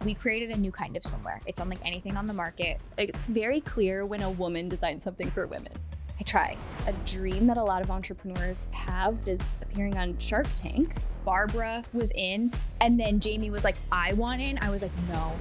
We created a new kind of swimwear. It's unlike anything on the market. It's very clear when a woman designs something for women. I try. A dream that a lot of entrepreneurs have is appearing on Shark Tank. Barbara was in, and then Jamie was like, I want in. I was like, no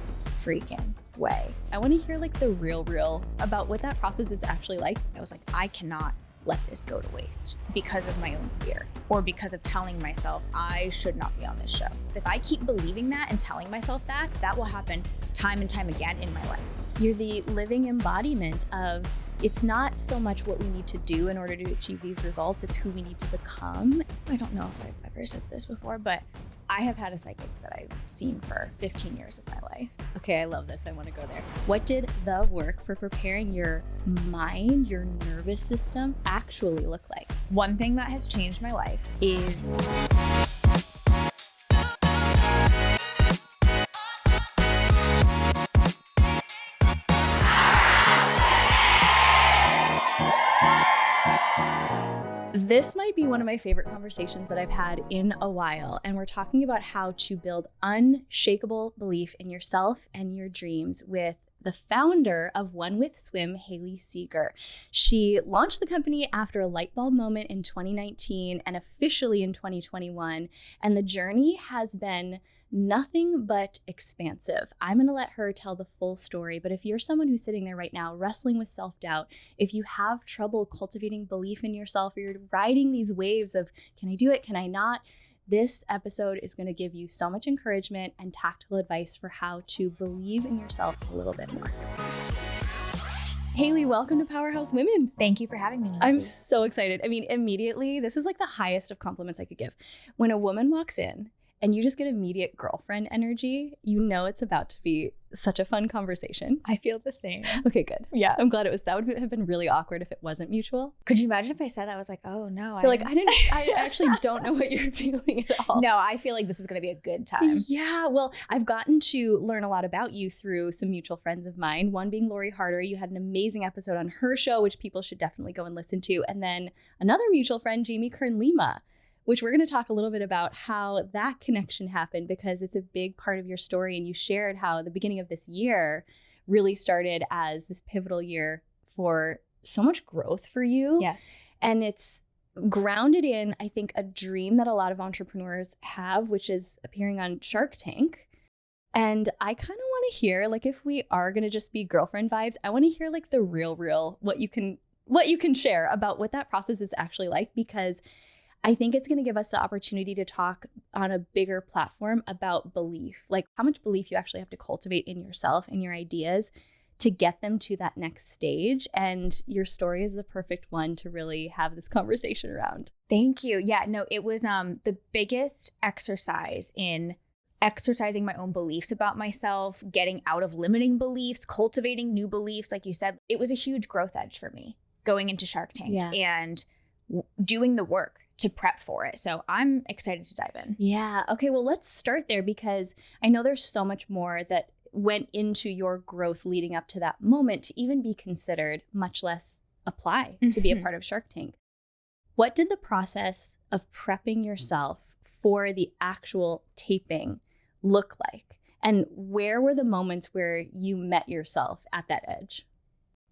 freaking way. I want to hear like the real about what that process is actually like. I was like, I cannot let this go to waste because of my own fear or because of telling myself I should not be on this show. If I keep believing that and telling myself that, that will happen time and time again in my life. You're the living embodiment of, it's not so much what we need to do in order to achieve these results, it's who we need to become. I don't know if I've ever said this before, but I have had a psychic that I've seen for 15 years of my life. Okay, I love this. I want to go there. What did the work for preparing your mind, your nervous system actually look like? One thing that has changed my life is this might be one of my favorite conversations that I've had in a while, and we're talking about how to build unshakable belief in yourself and your dreams with the founder of OneWith Swim, Hayley Segar. She launched the company after a light bulb moment in 2019 and officially in 2021, and the journey has been nothing but expansive. I'm going to let her tell the full story, but if you're someone who's sitting there right now wrestling with self-doubt, if you have trouble cultivating belief in yourself, or you're riding these waves of, can I do it? Can I not? This episode is going to give you so much encouragement and tactical advice for how to believe in yourself a little bit more. Hayley, welcome to Powerhouse Women. Thank you for having me, Lindsay. I'm so excited. I mean, immediately, this is like the highest of compliments I could give. When a woman walks in and you just get immediate girlfriend energy, you know it's about to be such a fun conversation. I feel the same. Okay, good. Yeah. I'm glad it was. That would have been really awkward if it wasn't mutual. Could you imagine if I said that? I was like, oh no. I actually don't know what you're feeling at all. No, I feel like this is going to be a good time. Yeah, well, I've gotten to learn a lot about you through some mutual friends of mine, one being Lori Harder. You had an amazing episode on her show, which people should definitely go and listen to. And then another mutual friend, Jamie Kern-Lima, which we're going to talk a little bit about how that connection happened, because it's a big part of your story. And you shared how the beginning of this year really started as this pivotal year for so much growth for you. Yes. And it's grounded in, I think, a dream that a lot of entrepreneurs have, which is appearing on Shark Tank. And I kind of want to hear, like, if we are going to just be girlfriend vibes, I want to hear like the real, what you can share about what that process is actually like, because I think it's going to give us the opportunity to talk on a bigger platform about belief, like how much belief you actually have to cultivate in yourself and your ideas to get them to that next stage. And your story is the perfect one to really have this conversation around. Thank you. Yeah, no, it was the biggest exercise in exercising my own beliefs about myself, getting out of limiting beliefs, cultivating new beliefs. Like you said, it was a huge growth edge for me going into Shark Tank and doing the work to prep for it. So I'm excited to dive in. Yeah. Okay. Well, let's start there, because I know there's so much more that went into your growth leading up to that moment to even be considered, much less apply to be a part of Shark Tank. What did the process of prepping yourself for the actual taping look like? And where were the moments where you met yourself at that edge?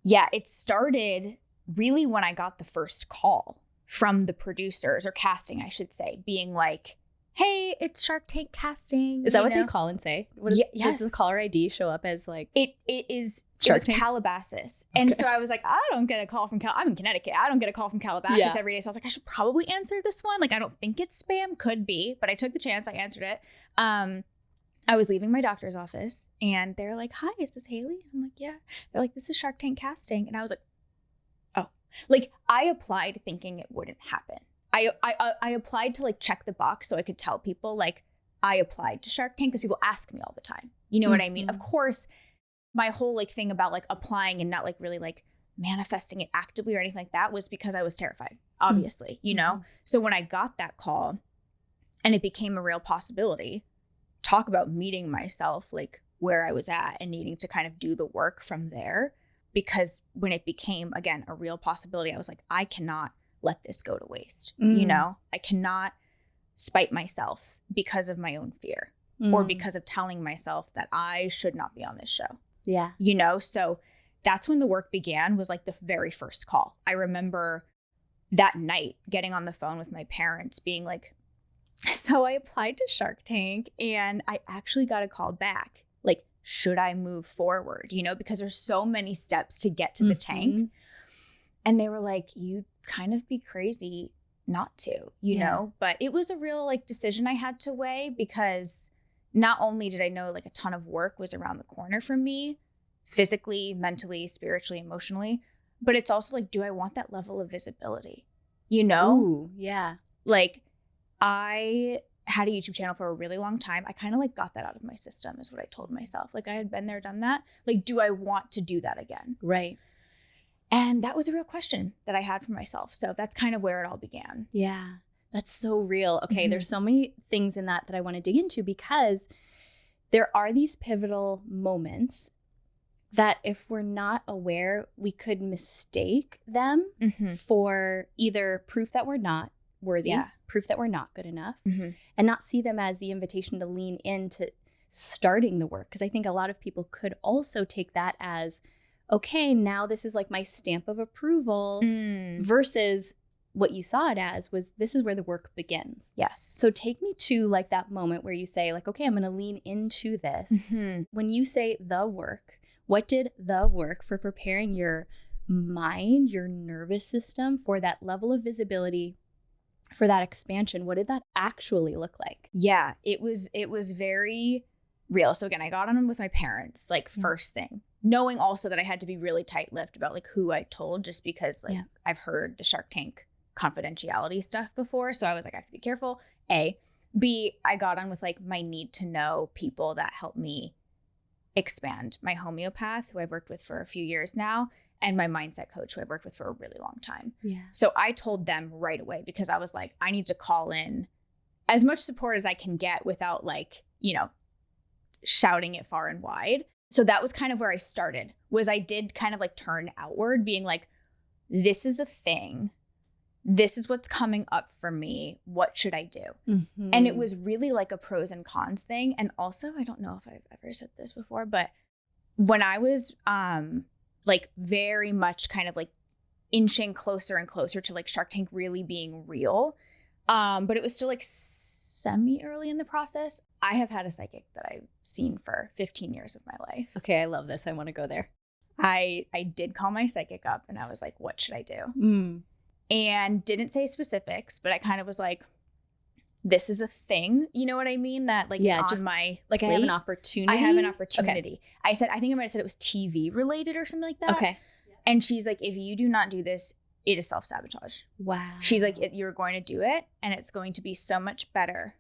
Yeah, it started really when I got the first call from the producers, or casting, I should say, being like, hey, it's Shark Tank casting. Is that what they call and say? Yes. Does the caller ID show up as like? It was Calabasas. Okay. And so I was like, I don't get a call from I'm in Connecticut. I don't get a call from Calabasas every day. So I was like, I should probably answer this one. Like, I don't think it's spam. Could be. But I took the chance. I answered it. I was leaving my doctor's office and they're like, hi, is this Hayley? I'm like, yeah. They're like, this is Shark Tank casting. And I was like, oh. Like, I applied thinking it wouldn't happen. I applied to like check the box so I could tell people like I applied to Shark Tank, because people ask me all the time. You know what I mean? Of course, my whole like thing about like applying and not like really like manifesting it actively or anything like that was because I was terrified, obviously, you know? So when I got that call and it became a real possibility, talk about meeting myself like where I was at and needing to kind of do the work from there. Because when it became, again, a real possibility, I was like, I cannot let this go to waste. You know, I cannot spite myself because of my own fear. or because of telling myself that I should not be on this show. Yeah. You know, so that's when the work began, was like the very first call. I remember that night getting on the phone with my parents being like, so I applied to Shark Tank and I actually got a call back. Like, should I move forward? You know, because there's so many steps to get to the tank. And they were like, you'd kind of be crazy not to, you know? But it was a real like decision I had to weigh, because not only did I know like a ton of work was around the corner for me, physically, mentally, spiritually, emotionally, but it's also like, do I want that level of visibility? You know? Ooh, yeah. Like, I had a YouTube channel for a really long time. I kind of like got that out of my system, is what I told myself. Like, I had been there, done that. Like, do I want to do that again? Right. And that was a real question that I had for myself. So that's kind of where it all began. Yeah. That's so real. Okay, there's so many things in that I want to dig into, because there are these pivotal moments that if we're not aware, we could mistake them for either proof that we're not worthy, proof that we're not good enough, and not see them as the invitation to lean into starting the work. Because I think a lot of people could also take that as, okay, now this is like my stamp of approval, versus what you saw it as was, this is where the work begins. Yes. So take me to like that moment where you say like, okay, I'm going to lean into this. When you say the work, what did the work for preparing your mind, your nervous system for that level of visibility, for that expansion, what did that actually look like? Yeah, it was very real. So again, I got on with my parents, like first thing, knowing also that I had to be really tight-lipped about like who I told, just because like I've heard the Shark Tank confidentiality stuff before. So I was like, I have to be careful. A. B, I got on with like my need to know people that help me expand. My homeopath, who I've worked with for a few years now, and my mindset coach, who I've worked with for a really long time. Yeah. So I told them right away, because I was like, I need to call in as much support as I can get without like, you know, shouting it far and wide. So that was kind of where I started, was I did kind of like turn outward, being like, this is a thing. This is what's coming up for me. What should I do? And it was really like a pros and cons thing. And also, I don't know if I've ever said this before, but when I was like very much kind of like inching closer and closer to like Shark Tank really being real, but it was still like semi-early in the process, I have had a psychic that I've seen for 15 years of my life. Okay, I love this. I want to go there. I did call my psychic up and I was like, what should I do? And didn't say specifics, but I kind of was like, this is a thing. You know what I mean? That like, it's on my like plate. I have an opportunity. I have an opportunity. Okay. I think I might have said it was TV related or something like that. Okay. And she's like, if you do not do this, it is self-sabotage. Wow. She's like, you're going to do it and it's going to be so much better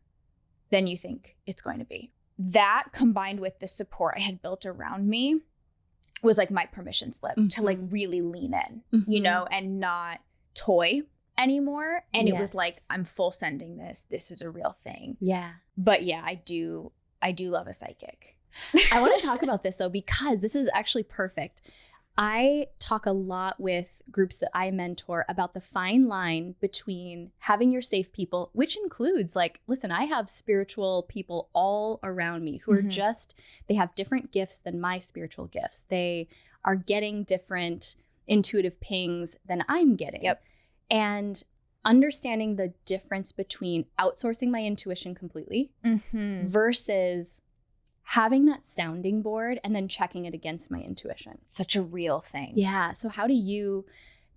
than you think it's going to be. That combined with the support I had built around me was like my permission slip to like really lean in, you know, and not toy anymore. And it was like, I'm full sending this. This is a real thing. Yeah. But yeah, I do love a psychic. I want to talk about this though, because this is actually perfect. I talk a lot with groups that I mentor about the fine line between having your safe people, which includes like, listen, I have spiritual people all around me who are just, they have different gifts than my spiritual gifts. They are getting different intuitive pings than I'm getting. Yep. And understanding the difference between outsourcing my intuition completely versus having that sounding board and then checking it against my intuition. Such a real thing. Yeah. So how do you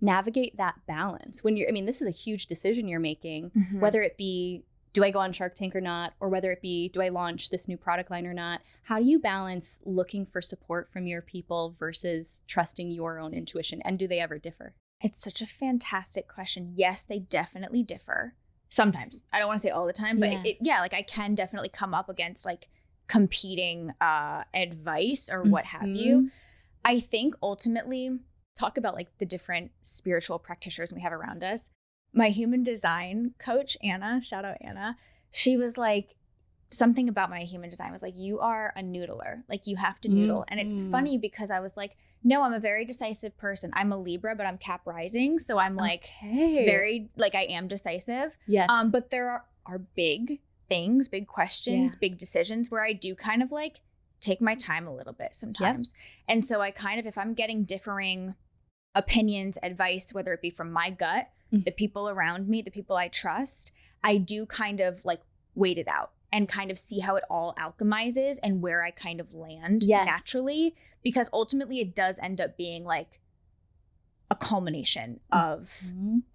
navigate that balance when you're, I mean, this is a huge decision you're making, whether it be, do I go on Shark Tank or not? Or whether it be, do I launch this new product line or not? How do you balance looking for support from your people versus trusting your own intuition? And do they ever differ? It's such a fantastic question. Yes, they definitely differ. Sometimes. I don't want to say all the time, but like I can definitely come up against like competing advice or what have you. I think ultimately, talk about like the different spiritual practitioners we have around us. My human design coach, Anna, shout out Anna, she was like, something about my human design was like, you are a noodler. Like you have to noodle. And it's funny because I was like, no, I'm a very decisive person. I'm a Libra, but I'm Cap rising. So I'm like very, like I am decisive. Yes. But there are big things, big questions, big decisions where I do kind of like take my time a little bit sometimes. And so I kind of, if I'm getting differing opinions, advice, whether it be from my gut, the people around me, the people I trust, I do kind of like wait it out and kind of see how it all alchemizes and where I kind of land naturally, because ultimately it does end up being like a culmination of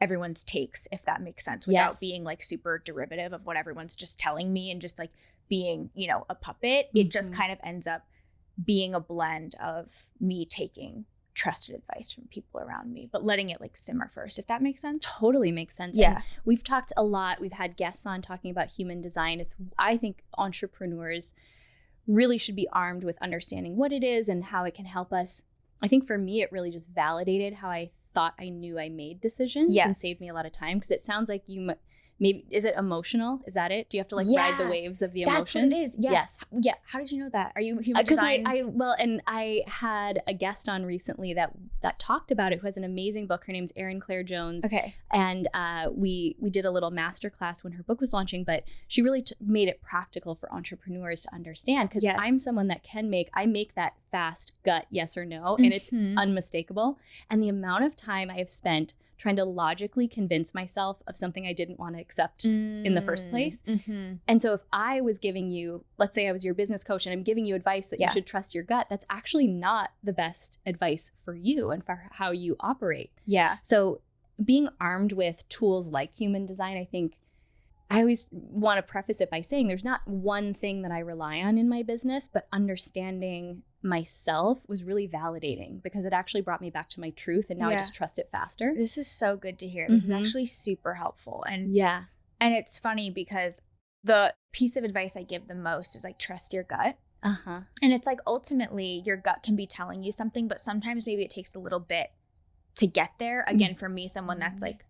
everyone's takes, if that makes sense, without being like super derivative of what everyone's just telling me and just like being, you know, a puppet. It just kind of ends up being a blend of me taking trusted advice from people around me, but letting it like simmer first, if that makes sense. Totally makes sense. Yeah. And we've talked a lot. We've had guests on talking about human design. I think entrepreneurs really should be armed with understanding what it is and how it can help us. I think for me, it really just validated how I thought I knew I made decisions and saved me a lot of time, because it sounds like you maybe, is it emotional? Is that it? Do you have to like ride the waves of the emotions? That's what it is. Yes. Yeah. How did you know that? Are you human design? And I had a guest on recently that talked about it, who has an amazing book. Her name's Erin Claire Jones. Okay. And we did a little masterclass when her book was launching, but she really made it practical for entrepreneurs to understand, because I'm someone that I make that fast gut yes or no, and it's unmistakable. And the amount of time I have spent trying to logically convince myself of something I didn't want to accept in the first place. And so if I was giving you, let's say I was your business coach and I'm giving you advice that you should trust your gut, that's actually not the best advice for you and for how you operate. Yeah. So being armed with tools like human design, I think I always want to preface it by saying there's not one thing that I rely on in my business, but understanding myself was really validating, because it actually brought me back to my truth, and now I just trust it faster. This is so good to hear. This is actually super helpful. And and it's funny because the piece of advice I give the most is like, trust your gut. And it's like, ultimately your gut can be telling you something, but sometimes maybe it takes a little bit to get there. Again, for me, someone that's like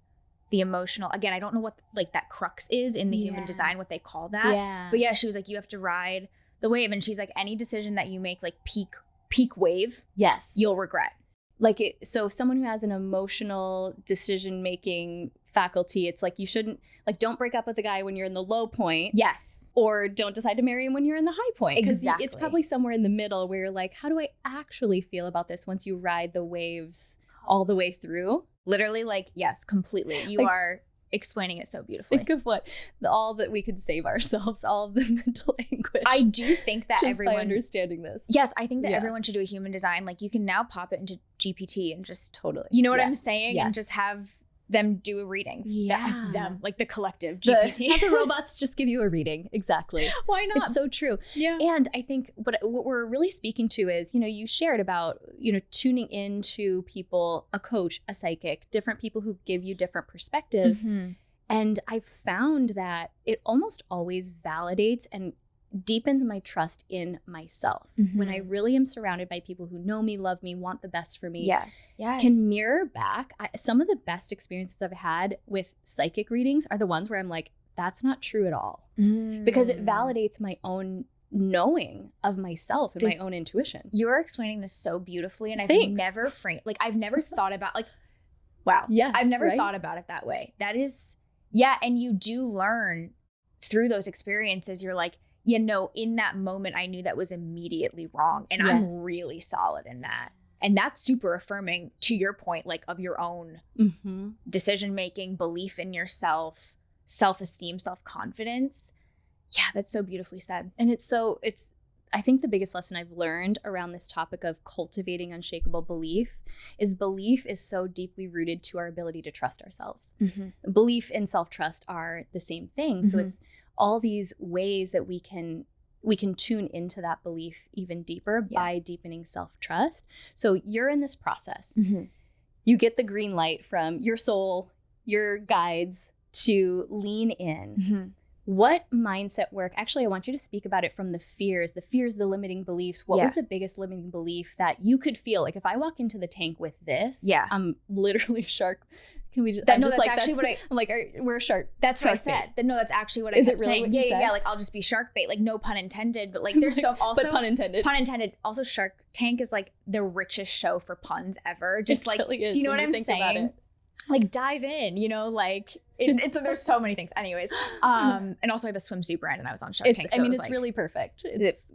the emotional, again, I don't know what like that crux is in the human design, what they call that. But she was like, you have to ride the wave. And she's like, any decision that you make like peak wave, you'll regret. Like so someone who has an emotional decision making faculty, it's like you shouldn't, like, don't break up with a guy when you're in the low point. Or don't decide to marry him when you're in the high point. Because it's probably somewhere in the middle where you're like, how do I actually feel about this once you ride the waves all the way through? Literally, like, yes, completely. You are explaining it so beautifully. Think of all that we could save ourselves, all of the mental anguish. I do think that just everyone, by understanding this. Yes, I think that everyone should do a human design. Like, you can now pop it into GPT and just you know what I'm saying? And just have them do a reading. Them, like the collective GPT. Have the robots just give you a reading. Exactly. Why not? It's so true. Yeah. And I think what we're really speaking to is, you shared about, tuning into people, a coach, a psychic, different people who give you different perspectives. And I've found that it almost always validates and deepens my trust in myself when I really am surrounded by people who know me, love me, want the best for me. Can mirror back. Some of the best experiences I've had with psychic readings are the ones where I'm like, that's not true at all, because it validates my own knowing of myself and my own intuition. You're explaining this so beautifully, and I've never thought about I've never thought about it that way. That is, and you do learn through those experiences. You're like, in that moment, I knew that was immediately wrong. And I'm really solid in that. And that's super affirming, to your point, like, of your own decision-making, belief in yourself, self-esteem, self-confidence. Yeah, that's so beautifully said. And I think the biggest lesson I've learned around this topic of cultivating unshakable belief is so deeply rooted to our ability to trust ourselves. Belief and self-trust are the same thing. So it's all these ways that we can tune into that belief even deeper by deepening self-trust. So you're in this process. You get the green light from your soul, your guides, to lean in. What mindset work? Actually, I want you to speak about it from the fears, the limiting beliefs. What was the biggest limiting belief that you could feel? Like, if I walk into the tank with this, I'm literally a shark. Can we just? I'm like, we're a shark. That's what I said. No, that's actually what I kept saying. Yeah. Like, I'll just be shark bait. Like, no pun intended. But like, there's so also but pun intended. Pun intended. Also, Shark Tank is like the richest show for puns ever. Just like, really, do you know what I'm saying? Like, dive in. Like, There's so many things. Anyways, and also I have a swimsuit brand and I was on Shark Tank. So it's really perfect. It's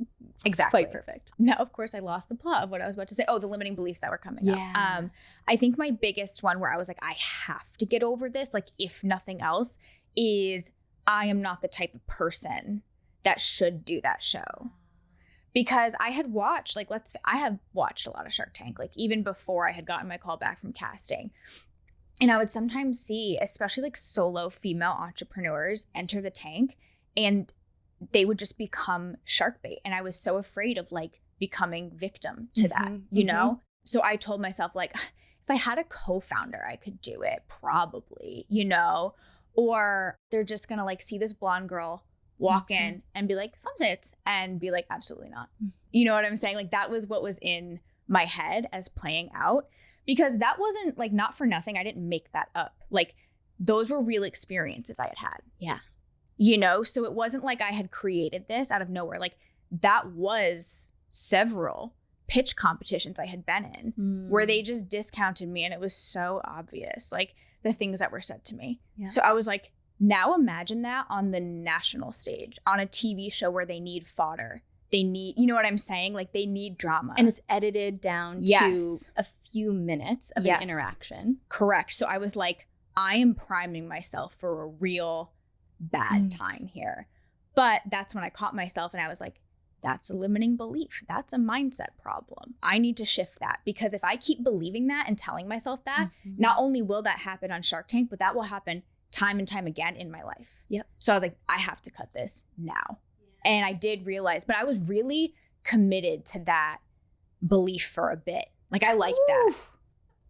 exactly quite perfect. Now, of course, I lost the plot of what I was about to say. Oh, the limiting beliefs that were coming up. I think my biggest one where I was like, I have to get over this, like if nothing else, is I am not the type of person that should do that show. Because I had watched, I have watched a lot of Shark Tank, like even before I had gotten my call back from casting. And I would sometimes see, especially like solo female entrepreneurs enter the tank and they would just become shark bait. And I was so afraid of like becoming victim to that, you know? So I told myself like, if I had a co-founder, I could do it probably, you know? Or they're just going to like see this blonde girl walk in and be like, some tits, and be like, absolutely not. You know what I'm saying? Like that was what was in my head as playing out, because that wasn't like, not for nothing. I didn't make that up. Like those were real experiences I had had. Yeah. You know, so it wasn't like I had created this out of nowhere. Like that was several pitch competitions I had been in where they just discounted me, and it was so obvious, like the things that were said to me. Yeah. So I was like, now imagine that on the national stage, on a TV show where they need fodder. They need, you know what I'm saying? Like they need drama. And it's edited down to a few minutes of an interaction. Correct. So I was like, I am priming myself for a real bad time here. But that's when I caught myself and I was like, that's a limiting belief. That's a mindset problem. I need to shift that, because if I keep believing that and telling myself that, not only will that happen on Shark Tank, but that will happen time and time again in my life. Yep. So I was like, I have to cut this now. Yeah. And I did realize, but I was really committed to that belief for a bit. Like I liked that.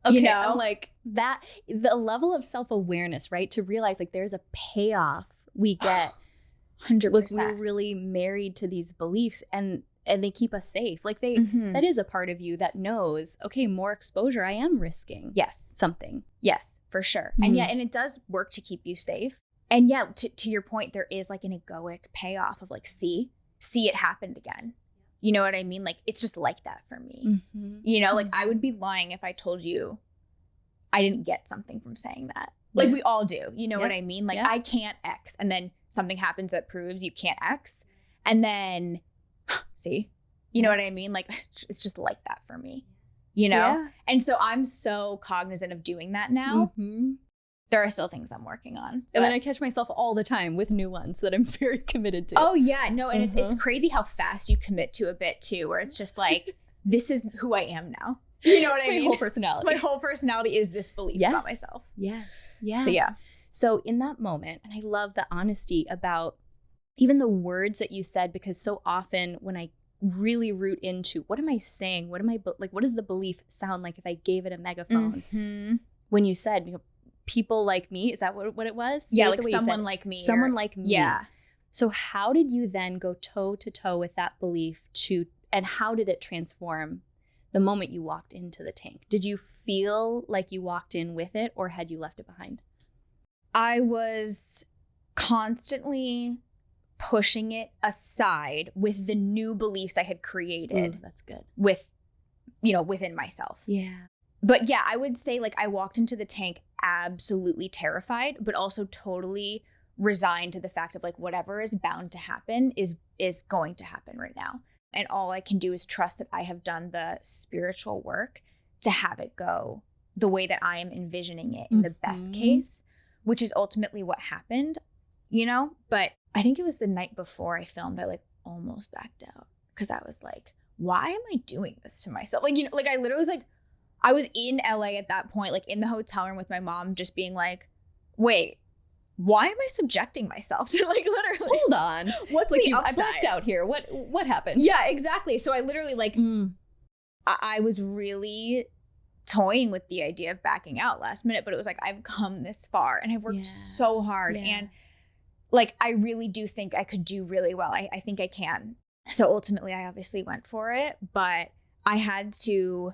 Okay. You know? I'm like that, the level of self-awareness, right? To realize like there's a payoff we get. 100%. Like we're really married to these beliefs and they keep us safe. Like that is a part of you that knows, okay, more exposure, I am risking something. Yes, for sure. And and it does work to keep you safe. And to your point, there is like an egoic payoff of like, see it happened again. You know what I mean? Like, it's just like that for me. You know, like I would be lying if I told you I didn't get something from saying that. Like we all do. You know what I mean? Like I can't X, and then something happens that proves you can't X. And then, see, you know what I mean? Like it's just like that for me, you know? Yeah. And so I'm so cognizant of doing that now. There are still things I'm working on. And then I catch myself all the time with new ones that I'm very committed to. Oh yeah, no. And it's crazy how fast you commit to a bit too, where it's just like, this is who I am now. You know what I mean? My whole personality. My whole personality is this belief about myself. Yes. So yeah. So in that moment, and I love the honesty about even the words that you said, because so often when I really root into what am I saying? What am I like? What does the belief sound like if I gave it a megaphone? When you said, you know, people like me, is that what it was? Yeah, like someone like me. Someone like me. Yeah. So how did you then go toe to toe with that belief and how did it transform the moment you walked into the tank? Did you feel like you walked in with it, or had you left it behind? I was constantly pushing it aside with the new beliefs I had created. That's good. Within myself. Yeah. But yeah, I would say like I walked into the tank absolutely terrified, but also totally resigned to the fact of like whatever is bound to happen is going to happen right now. And all I can do is trust that I have done the spiritual work to have it go the way that I am envisioning it in the best case, which is ultimately what happened, you know? But I think it was the night before I filmed, I like almost backed out because I was like, why am I doing this to myself? Like, you know, like I literally was like, I was in LA at that point, like in the hotel room with my mom, just being like, wait, why am I subjecting myself to like literally? Hold on. What's like the upside? I blacked out here. What happened? Yeah, exactly. So I literally like, I was really toying with the idea of backing out last minute, but it was like, I've come this far and I've worked so hard. And like, I really do think I could do really well. I think I can. So ultimately I obviously went for it, but I had to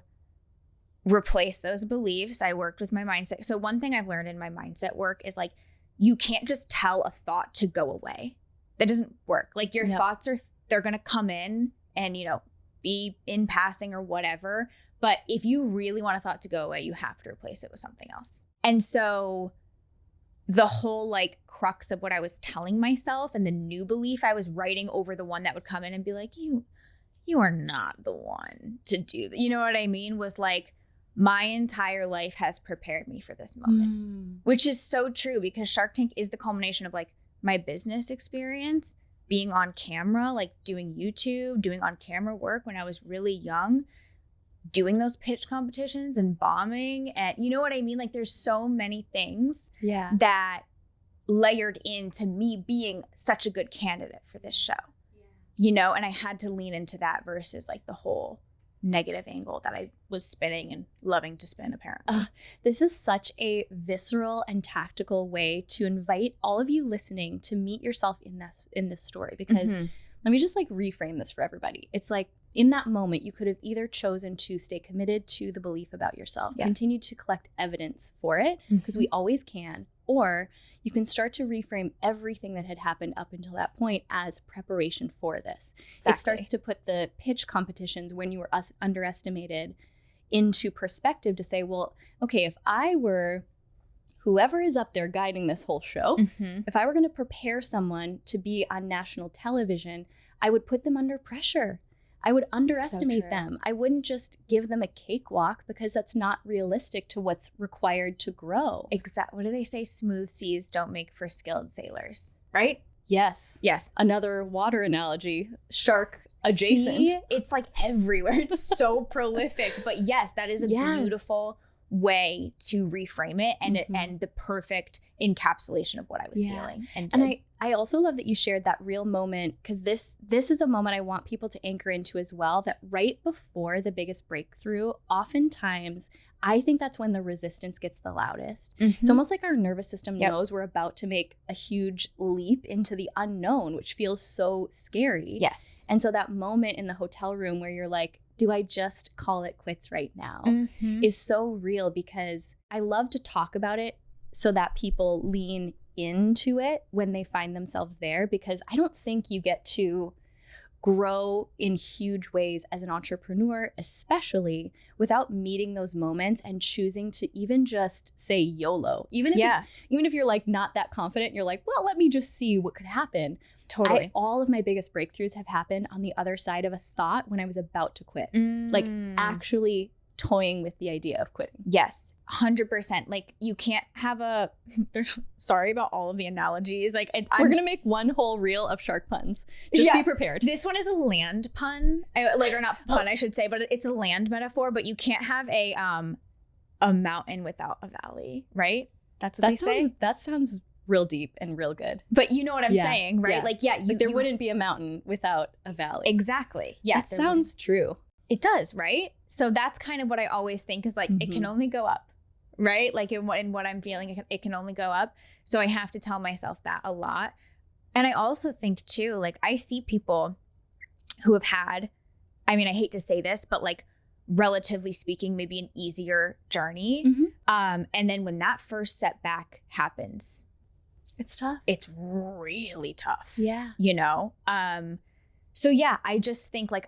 replace those beliefs. I worked with my mindset. So one thing I've learned in my mindset work is like, you can't just tell a thought to go away. That doesn't work. Like your thoughts they're going to come in and, you know, be in passing or whatever. But if you really want a thought to go away, you have to replace it with something else. And so the whole like crux of what I was telling myself and the new belief I was writing over the one that would come in and be like, you are not the one to do that. You know what I mean? Was like, my entire life has prepared me for this moment, which is so true, because Shark Tank is the culmination of like my business experience, being on camera, like doing YouTube, doing on camera work when I was really young, doing those pitch competitions and bombing. And you know what I mean? Like there's so many things that layered into me being such a good candidate for this show, you know, and I had to lean into that versus like the whole negative angle that I was spinning and loving to spin, apparently. This is such a visceral and tactical way to invite all of you listening to meet yourself in this story, because let me just like reframe this for everybody. It's like, in that moment, you could have either chosen to stay committed to the belief about yourself, continue to collect evidence for it, because we always can, or you can start to reframe everything that had happened up until that point as preparation for this. Exactly. It starts to put the pitch competitions when you were underestimated into perspective to say, well, okay, if I were whoever is up there guiding this whole show, if I were going to prepare someone to be on national television, I would put them under pressure. I would underestimate them. I wouldn't just give them a cakewalk, because that's not realistic to what's required to grow. Exactly. What do they say? Smooth seas don't make for skilled sailors, right? Yes. Another water analogy, shark adjacent. See? It's like everywhere. It's so prolific. But yes, that is a beautiful way to reframe it, and the perfect encapsulation of what I was feeling. And I also love that you shared that real moment, because this is a moment I want people to anchor into as well, that right before the biggest breakthrough, oftentimes I think that's when the resistance gets the loudest. It's almost like our nervous system knows we're about to make a huge leap into the unknown, which feels so scary. Yes. And so that moment in the hotel room where you're like, do I just call it quits right now, is so real, because I love to talk about it so that people lean into it when they find themselves there, because I don't think you get to grow in huge ways as an entrepreneur, especially without meeting those moments and choosing to even just say YOLO. Even if you're like not that confident, you're like, well, let me just see what could happen. Totally. All of my biggest breakthroughs have happened on the other side of a thought when I was about to quit. Like actually toying with the idea of quitting. Yes, 100%. Like you can't have sorry about all of the analogies. Like we're going to make one whole reel of shark puns. Just be prepared. This one is a land pun, or not pun, I should say, but it's a land metaphor, but you can't have a mountain without a valley, right? That's what they say. That sounds real deep and real good. But you know what I'm saying, right? Like, there wouldn't be a mountain without a valley. Exactly. Yeah. That sounds true. It does, right? So that's kind of what I always think is like, it can only go up, right? Like in what I'm feeling, it can only go up. So I have to tell myself that a lot. And I also think too, like I see people who have had, I mean, I hate to say this, but like relatively speaking, maybe an easier journey. And then when that first setback happens, it's tough. It's really tough. Yeah. You know? So yeah, I just think like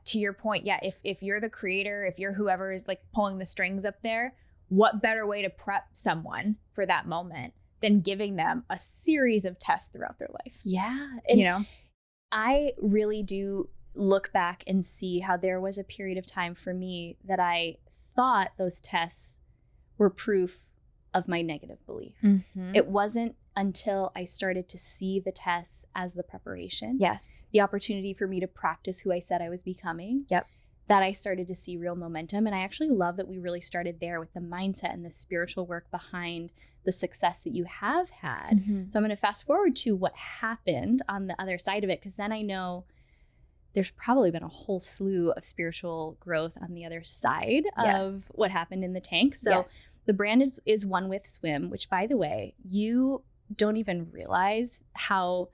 to your point, if you're the creator, if you're whoever is like pulling the strings up there, what better way to prep someone for that moment than giving them a series of tests throughout their life? Yeah. And you know, I really do look back and see how there was a period of time for me that I thought those tests were proof of my negative belief. It wasn't until I started to see the tests as the preparation. Yes. The opportunity for me to practice who I said I was becoming. Yep. That I started to see real momentum. And I actually love that we really started there with the mindset and the spiritual work behind the success that you have had. So I'm going to fast forward to what happened on the other side of it, because then I know there's probably been a whole slew of spiritual growth on the other side of what happened in the tank. So the brand is OneWith Swim, which, by the way, you don't even realize how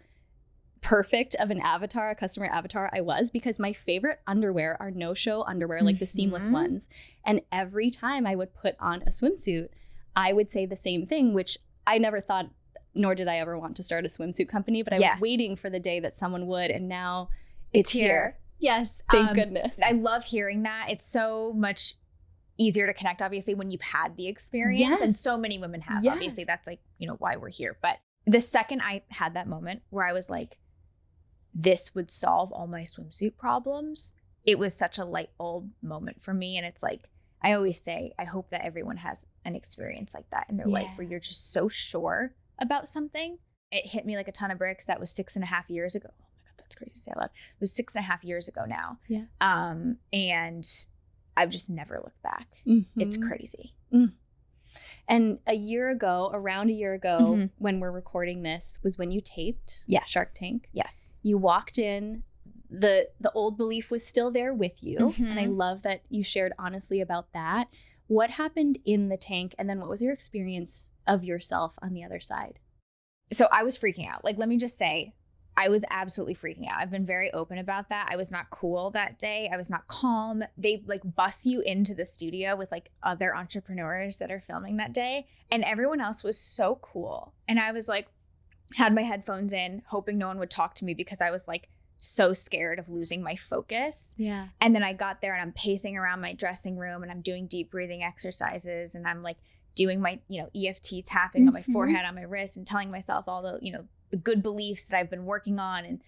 perfect of an avatar, a customer avatar I was, because my favorite underwear are no-show underwear, like the seamless ones. And every time I would put on a swimsuit, I would say the same thing, which I never thought, nor did I ever want to start a swimsuit company, but I was waiting for the day that someone would, and now it's here. Yes. Thank goodness. I love hearing that. It's so much easier to connect, obviously, when you've had the experience. Yes. And so many women have, Yes. obviously. That's like, you know, why we're here. But the second I had that moment where I was like, this would solve all my swimsuit problems, it was such a light bulb moment for me. And it's like, I always say, I hope that everyone has an experience like that in their life where you're just so sure about something. It hit me like a ton of bricks. That was 6.5 years ago. Oh my God, that's crazy to say out loud. It was 6.5 years ago now. Yeah. And I've just never looked back. Mm-hmm. It's crazy. And around a year ago, when we're recording this, was when you taped Shark Tank. Yes. You walked in, the old belief was still there with you. And I love that you shared honestly about that. What happened in the tank? And then what was your experience of yourself on the other side? So I was freaking out. Like, let me just say, I was absolutely freaking out. I've been very open about that. I was not cool that day. I was not calm. They like bus you into the studio with like other entrepreneurs that are filming that day. And everyone else was so cool. And I was like, had my headphones in, hoping no one would talk to me because I was like so scared of losing my focus. Yeah. And then I got there and I'm pacing around my dressing room and I'm doing deep breathing exercises. And I'm like doing my, you know, EFT tapping on my forehead, on my wrist, and telling myself all the, you know, the good beliefs that I've been working on and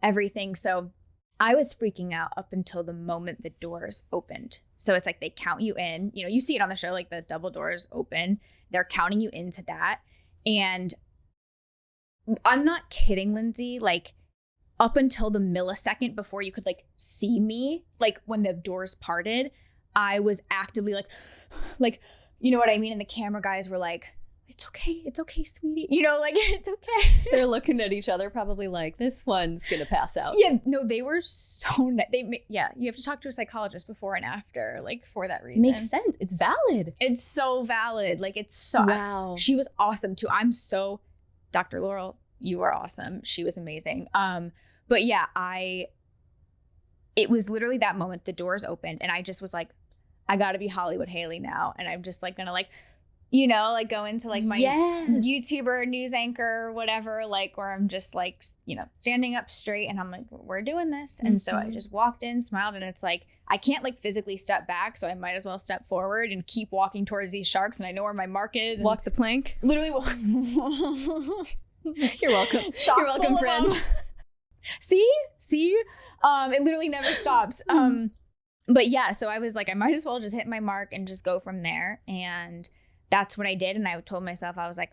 everything. So I was freaking out up until the moment the doors opened. So it's like they count you in, you know, you see it on the show, like the double doors open, they're counting you into that. And I'm not kidding, Lindsay, like up until the millisecond before you could like see me, like when the doors parted, I was actively like, you know what I mean? And the camera guys were like, it's okay, sweetie. You know, like, it's okay. They're looking at each other probably like, this one's going to pass out. Yeah, no, they were so you have to talk to a psychologist before and after, like, for that reason. Makes sense. It's valid. It's so valid. Like, it's so, wow. She was awesome too. Dr. Laurel, you are awesome. She was amazing. But yeah, it was literally that moment, the doors opened and I just was like, I gotta be Hollywood Hayley now. And I'm just like gonna like, you know, like go into like my YouTuber, news anchor, whatever, like where I'm just like, you know, standing up straight and I'm like, we're doing this. And so I just walked in, smiled, and it's like, I can't like physically step back. So I might as well step forward and keep walking towards these sharks. And I know where my mark is. And walk the plank. Literally. You're welcome. You're welcome, friends. See? It literally never stops. But yeah, so I was like, I might as well just hit my mark and just go from there. And that's what I did. And I told myself, I was like,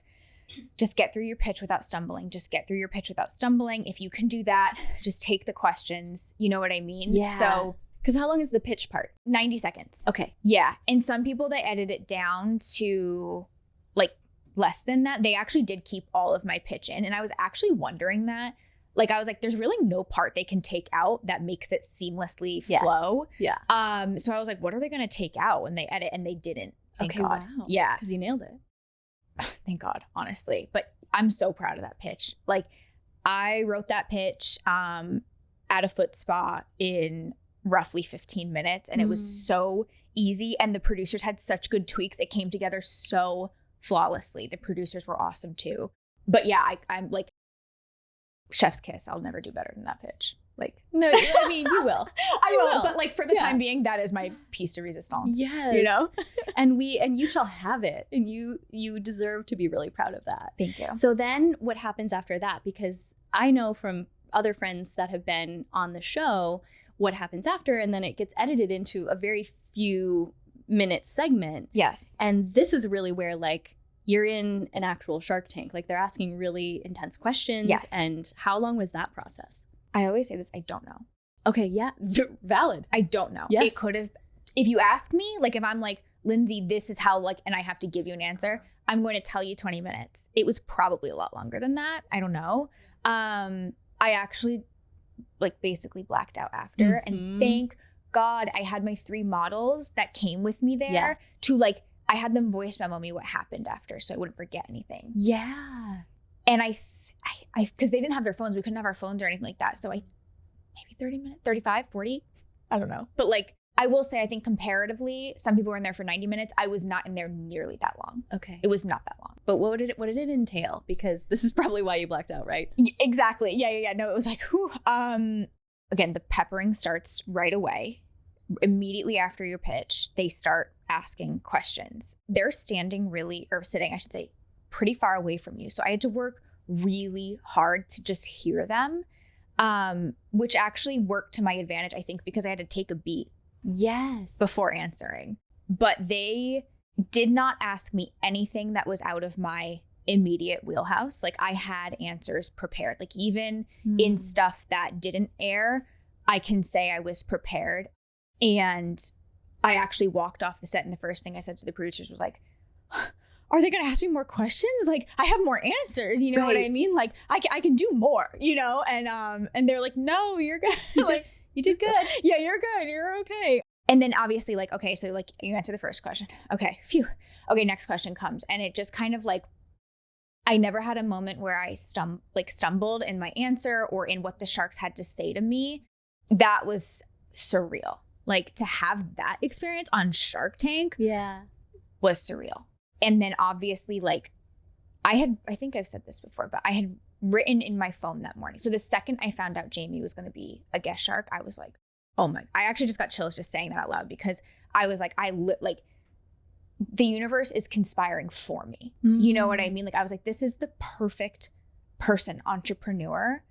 just get through your pitch without stumbling. Just get through your pitch without stumbling. If you can do that, just take the questions. You know what I mean? Yeah. So, because how long is the pitch part? 90 seconds. Okay. Yeah. And some people, they edit it down to like less than that. They actually did keep all of my pitch in. And I was actually wondering that. Like, I was like, there's really no part they can take out that makes it seamlessly flow. Yeah. So I was like, what are they going to take out when they edit? And they didn't. Thank God. Wow. Yeah. Because you nailed it. Thank God, honestly. But I'm so proud of that pitch. Like, I wrote that pitch at a foot spa in roughly 15 minutes. And it was so easy. And the producers had such good tweaks. It came together so flawlessly. The producers were awesome too. But yeah, I'm like, chef's kiss. I'll never do better than that pitch. Like, no, I mean, you will. I will. But like for the time being, that is my piece de resistance. Yes. You know? and you shall have it. And you deserve to be really proud of that. Thank you. So then what happens after that? Because I know from other friends that have been on the show what happens after, and then it gets edited into a very few minute segment. Yes. And this is really where like you're in an actual Shark Tank. Like they're asking really intense questions. Yes. And how long was that process? I always say this, I don't know. Okay, yeah, valid. I don't know. Yes. It could have, if you ask me, like if I'm like, Lindsay, this is how, like, and I have to give you an answer, I'm going to tell you 20 minutes. It was probably a lot longer than that. I don't know. I actually like basically blacked out after. And thank God I had my 3 models that came with me there to like, I had them voice memo me what happened after so I wouldn't forget anything. Yeah. And I because they didn't have their phones. We couldn't have our phones or anything like that. So maybe 30 minutes, 35, 40. I don't know. But like, I will say, I think comparatively, some people were in there for 90 minutes. I was not in there nearly that long. Okay. It was not that long. But what did it entail? Because this is probably why you blacked out, right? Exactly. Yeah. No, it was like, whew. Again, the peppering starts right away. Immediately after your pitch, they start asking questions. They're standing sitting, I should say, pretty far away from you. So I had to work really hard to just hear them, which actually worked to my advantage, I think, because I had to take a beat before answering. But they did not ask me anything that was out of my immediate wheelhouse. Like, I had answers prepared. Like, even in stuff that didn't air, I can say I was prepared. And I actually walked off the set, and the first thing I said to the producers was like, are they going to ask me more questions? Like, I have more answers, you know what I mean? Like, I can do more, you know? And they're like, no, you're good. You did good. Yeah, you're good. You're okay. And then obviously, like, okay, so like you answer the first question. Okay, phew. Okay, next question comes. And it just kind of like, I never had a moment where I stumbled in my answer or in what the sharks had to say to me. That was surreal. Like, to have that experience on Shark Tank was surreal. And then obviously, like, I think I've said this before, but I had written in my phone that morning. So the second I found out Jamie was going to be a guest shark, I was like, oh my, I actually just got chills just saying that out loud, because I was like, the universe is conspiring for me. You know what I mean? Like, I was like, this is the perfect entrepreneur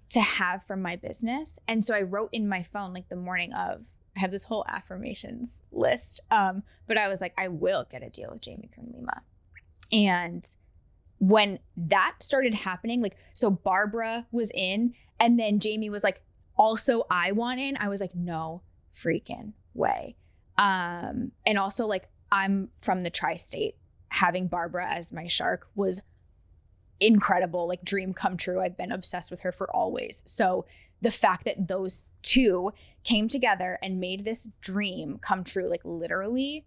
to have for my business. And so I wrote in my phone, like, the morning of, I have this whole affirmations list. But I was like, I will get a deal with Jamie Kern-Lima. And when that started happening, like, so Barbara was in, and then Jamie was like, also I want in. I was like, no freaking way. And also, like, I'm from the tri-state. Having Barbara as my shark was incredible, like, dream come true. I've been obsessed with her for always. So the fact that those two came together and made this dream come true, like, literally,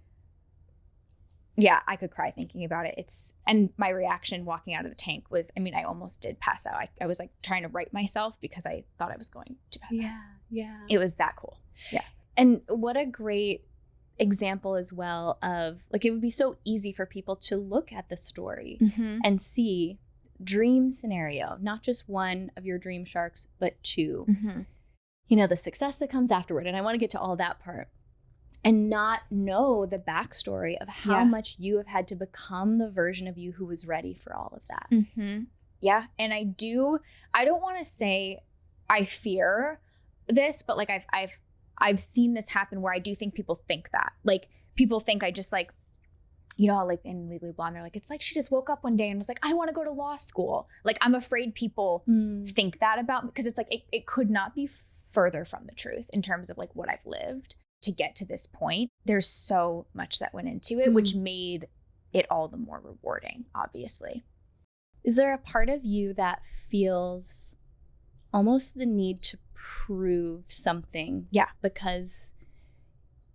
yeah, I could cry thinking about it. And my reaction walking out of the tank was, I mean, I almost did pass out. I was like trying to right myself because I thought I was going to pass out. Yeah. It was that cool. Yeah. And what a great example as well of, like, it would be so easy for people to look at the story and see dream scenario, not just one of your dream sharks, but two. You know, the success that comes afterward. And I want to get to all that part, and not know the backstory of how much you have had to become the version of you who was ready for all of that. Yeah. And I don't want to say I fear this, but like, I've seen this happen where I do think people think that, like, people think I just, like, you know, like in Legally Blonde, they're like, it's like she just woke up one day and was like, I want to go to law school. Like, I'm afraid people think that about me, because it's like, it could not be further from the truth in terms of, like, what I've lived to get to this point. There's so much that went into it, which made it all the more rewarding, obviously. Is there a part of you that feels almost the need to prove something? Yeah. Because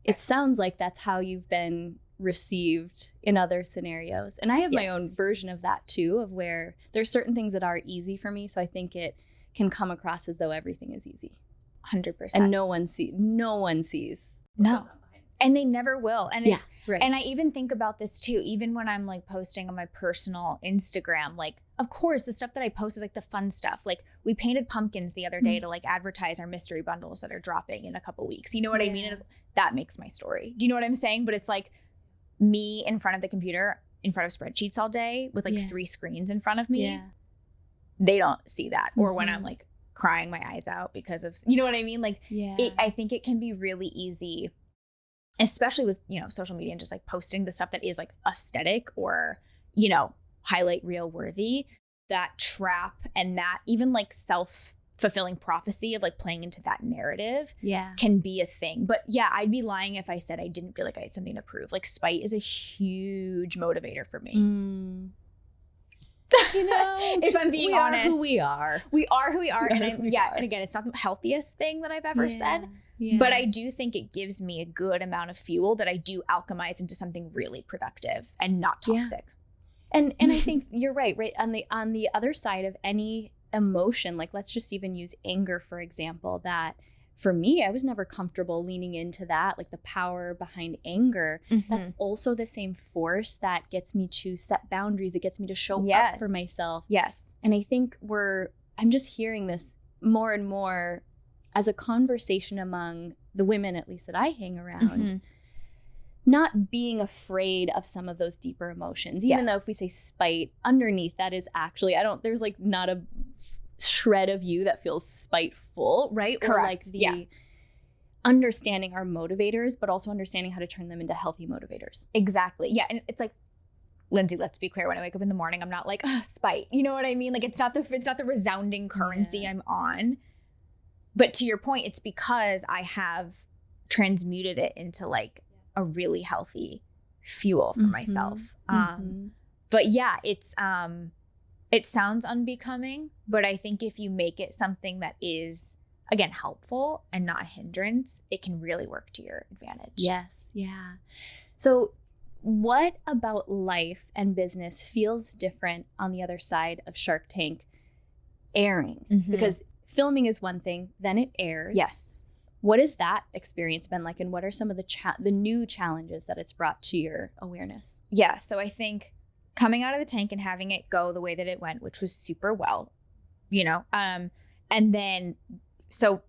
it sounds like that's how you've been received in other scenarios. And I have my own version of that too, of where there's certain things that are easy for me. So I think it can come across as though everything is easy. 100%. And no one sees. No. And they never will. And it's right. And I even think about this too, even when I'm, like, posting on my personal Instagram, like, of course, the stuff that I post is, like, the fun stuff. Like, we painted pumpkins the other day to, like, advertise our mystery bundles that are dropping in a couple weeks. You know what I mean? And that makes my story. Do you know what I'm saying? But it's like me in front of the computer, in front of spreadsheets all day with, like, 3 screens in front of me. Yeah. They don't see that. Or when I'm, like, crying my eyes out because of, you know what I mean? Like, I think it can be really easy, especially with, you know, social media and just, like, posting the stuff that is, like, aesthetic or, you know, highlight reel worthy, that trap and that even, like, self-fulfilling prophecy of, like, playing into that narrative can be a thing. But yeah, I'd be lying if I said I didn't feel like I had something to prove. Like, spite is a huge motivator for me. You know, if I'm being honest, we are who we are. And and again, it's not the healthiest thing that I've ever said, but I do think it gives me a good amount of fuel that I do alchemize into something really productive and not toxic. And I think you're right on the other side of any emotion, like, let's just even use anger, for example, that for me, I was never comfortable leaning into that, like the power behind anger. That's also the same force that gets me to set boundaries. It gets me to show up for myself. Yes. And I think I'm just hearing this more and more as a conversation among the women, at least that I hang around, not being afraid of some of those deeper emotions, even though if we say spite, underneath that is actually, there's like not a shred of you that feels spiteful, right? Correct. Or like the understanding our motivators, but also understanding how to turn them into healthy motivators. Exactly. Yeah. And it's like, Lindsay, let's be clear, when I wake up in the morning, I'm not like, spite. You know what I mean? Like it's not the resounding currency I'm on. But to your point, it's because I have transmuted it into like a really healthy fuel for myself. But yeah, it sounds unbecoming, but I think if you make it something that is, again, helpful and not a hindrance, it can really work to your advantage. Yes. Yeah. So what about life and business feels different on the other side of Shark Tank airing? Because filming is one thing, then it airs. Yes. What has that experience been like, and what are some of the new challenges that it's brought to your awareness? Yeah, so I think coming out of the tank and having it go the way that it went, which was super well, and then, so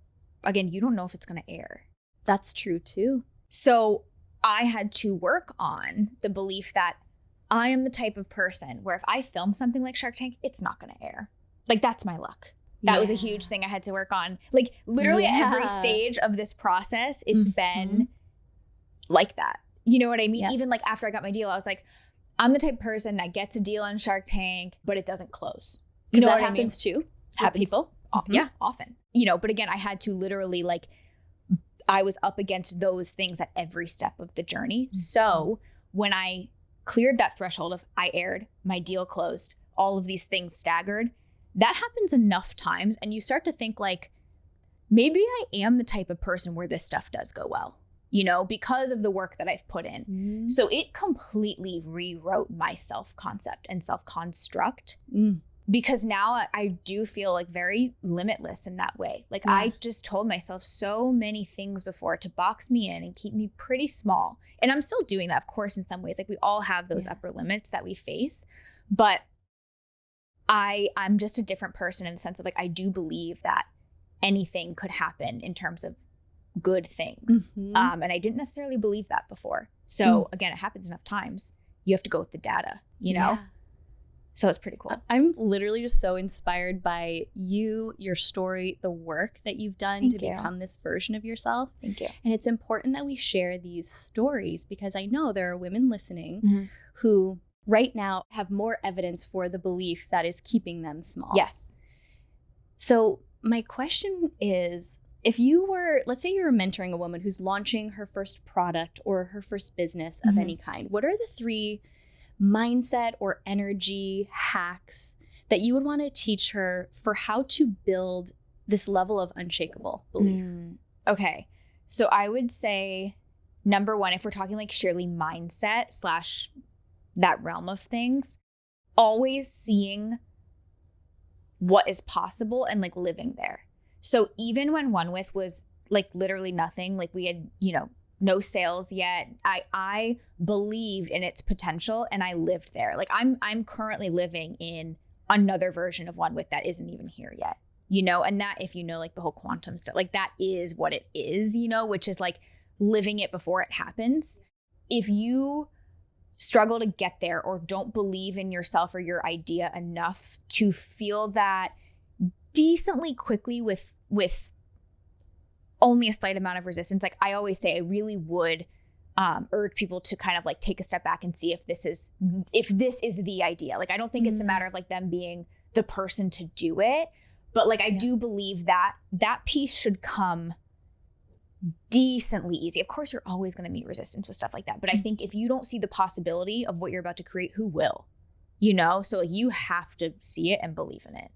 again, you don't know if it's going to air. That's true too. So I had to work on the belief that I am the type of person where if I film something like Shark Tank, it's not going to air. Like that's my luck. That was a huge thing I had to work on. Like literally at every stage of this process, it's been like that. You know what I mean? Yeah. Even like after I got my deal, I was like, I'm the type of person that gets a deal on Shark Tank, but it doesn't close. You know what happens too? Happens people. Yeah, often. But again, I had to literally like, I was up against those things at every step of the journey. So when I cleared that threshold of I aired, my deal closed, all of these things staggered, that happens enough times and you start to think like, maybe I am the type of person where this stuff does go well, because of the work that I've put in. So it completely rewrote my self-concept and self-construct because now I do feel like very limitless in that way. Like I just told myself so many things before to box me in and keep me pretty small. And I'm still doing that, of course, in some ways. Like we all have those upper limits that we face, but I'm just a different person in the sense of like, I do believe that anything could happen in terms of good things. And I didn't necessarily believe that before. So again, it happens enough times. You have to go with the data, So it's pretty cool. I'm literally just so inspired by your story, the work that you've done to become this version of yourself. Thank you. And it's important that we share these stories because I know there are women listening who right now have more evidence for the belief that is keeping them small. Yes. So my question is, if you were, let's say you're mentoring a woman who's launching her first product or her first business of any kind, what are the 3 mindset or energy hacks that you would want to teach her for how to build this level of unshakable belief? Okay. So I would say, number 1, if we're talking like sheerly mindset / that realm of things, always seeing what is possible and like living there. So even when OneWith was like literally nothing, like we had, no sales yet, I believed in its potential and I lived there. Like I'm currently living in another version of OneWith that isn't even here yet, and that if like the whole quantum stuff, like that is what it is, which is like living it before it happens. If you struggle to get there or don't believe in yourself or your idea enough to feel that decently quickly with only a slight amount of resistance, like I always say, I really would urge people to kind of like take a step back and see if this is the idea. Like I don't think it's a matter of like them being the person to do it, but like I do believe that piece should come decently easy. Of course, you're always going to meet resistance with stuff like that. But I think if you don't see the possibility of what you're about to create, who will? So like you have to see it and believe in it.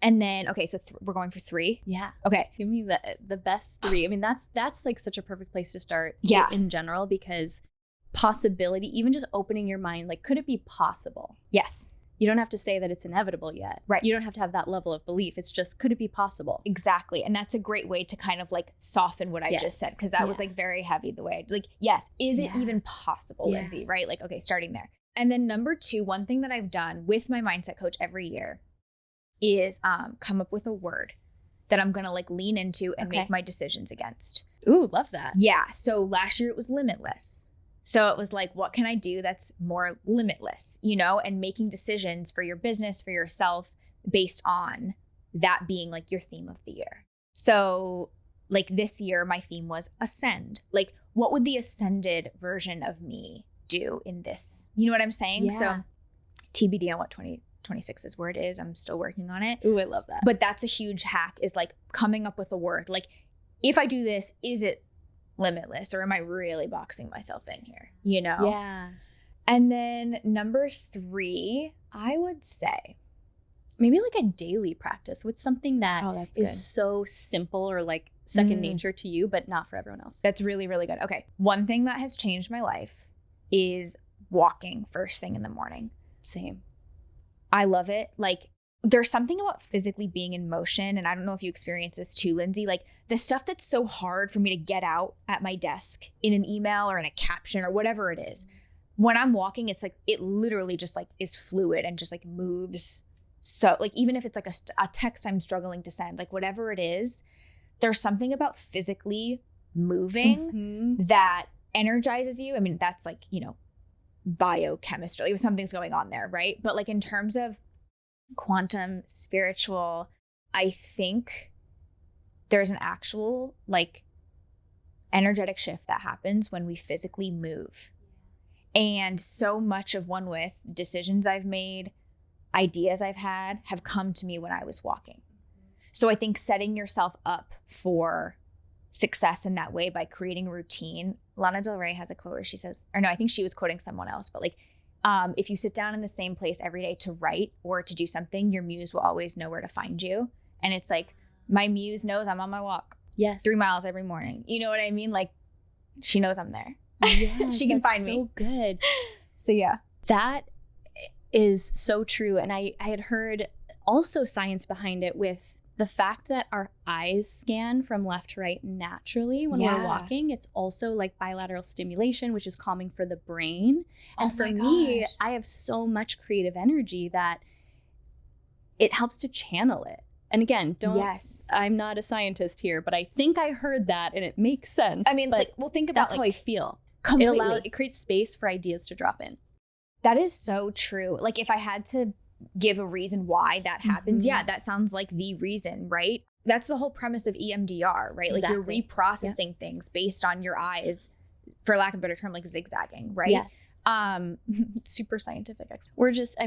And then, okay, so we're going for 3. Yeah. Okay. Give me the best 3. I mean, that's like such a perfect place to start in general, because possibility, even just opening your mind, like, could it be possible? Yes. You don't have to say that it's inevitable yet. Right. You don't have to have that level of belief. It's just, could it be possible? Exactly. And that's a great way to kind of like soften what I just said, because that was like very heavy the way like, yes, is it even possible, Lindsay? Right? Like, okay, starting there. And then number 2, one thing that I've done with my mindset coach every year is come up with a word that I'm going to like lean into and make my decisions against. Ooh, love that. Yeah. So last year it was limitless. So it was like, what can I do that's more limitless, you know, and making decisions for your business, for yourself, based on that being like your theme of the year. So like this year, my theme was ascend. Like, what would the ascended version of me do in this? You know what I'm saying? Yeah. So TBD on what 2026 is, where it is. I'm still working on it. Ooh, I love that. But that's a huge hack, is like coming up with a word. Like, if I do this, is it limitless, or am I really boxing myself in here? You know? Yeah. And then number 3, I would say maybe like a daily practice with something that is so simple or like second nature to you, but not for everyone else. That's really, really good. Okay. One thing that has changed my life is walking first thing in the morning. Same. I love it. Like, there's something about physically being in motion. And I don't know if you experience this too, Lindsay, like the stuff that's so hard for me to get out at my desk in an email or in a caption or whatever it is. When I'm walking, it's like, it literally just like is fluid and just like moves. So like, even if it's like a text I'm struggling to send, like whatever it is, there's something about physically moving that energizes you. I mean, that's like, you know, biochemistry, like something's going on there, right? But like in terms of quantum, spiritual, I think there's an actual like energetic shift that happens when we physically move. And so much of OneWith decisions I've made, ideas I've had, have come to me when I was walking. So I think setting yourself up for success in that way by creating a routine. Lana Del Rey has a quote where she says, or no, I think she was quoting someone else, but like, if you sit down in the same place every day to write or to do something, your muse will always know where to find you. And it's like, my muse knows I'm on my walk. Yes. 3 miles every morning. You know what I mean? Like, she knows I'm there. Yes, she can find me. So good. So yeah. That is so true. And I had heard also science behind it with the fact that our eyes scan from left to right naturally when we're walking. It's also like bilateral stimulation, which is calming for the brain. And for me, I have so much creative energy that it helps to channel it. And again, I'm not a scientist here, but I think I heard that and it makes sense. I mean, like, well, think about that's how I feel. Completely. It creates space for ideas to drop in. That is so true. Like, if I had to give a reason why that happens, that sounds like the reason, right? That's the whole premise of EMDR, right? Like, you're reprocessing things based on your eyes, for lack of a better term, like zigzagging, right? Yeah. Super scientific expert. We're just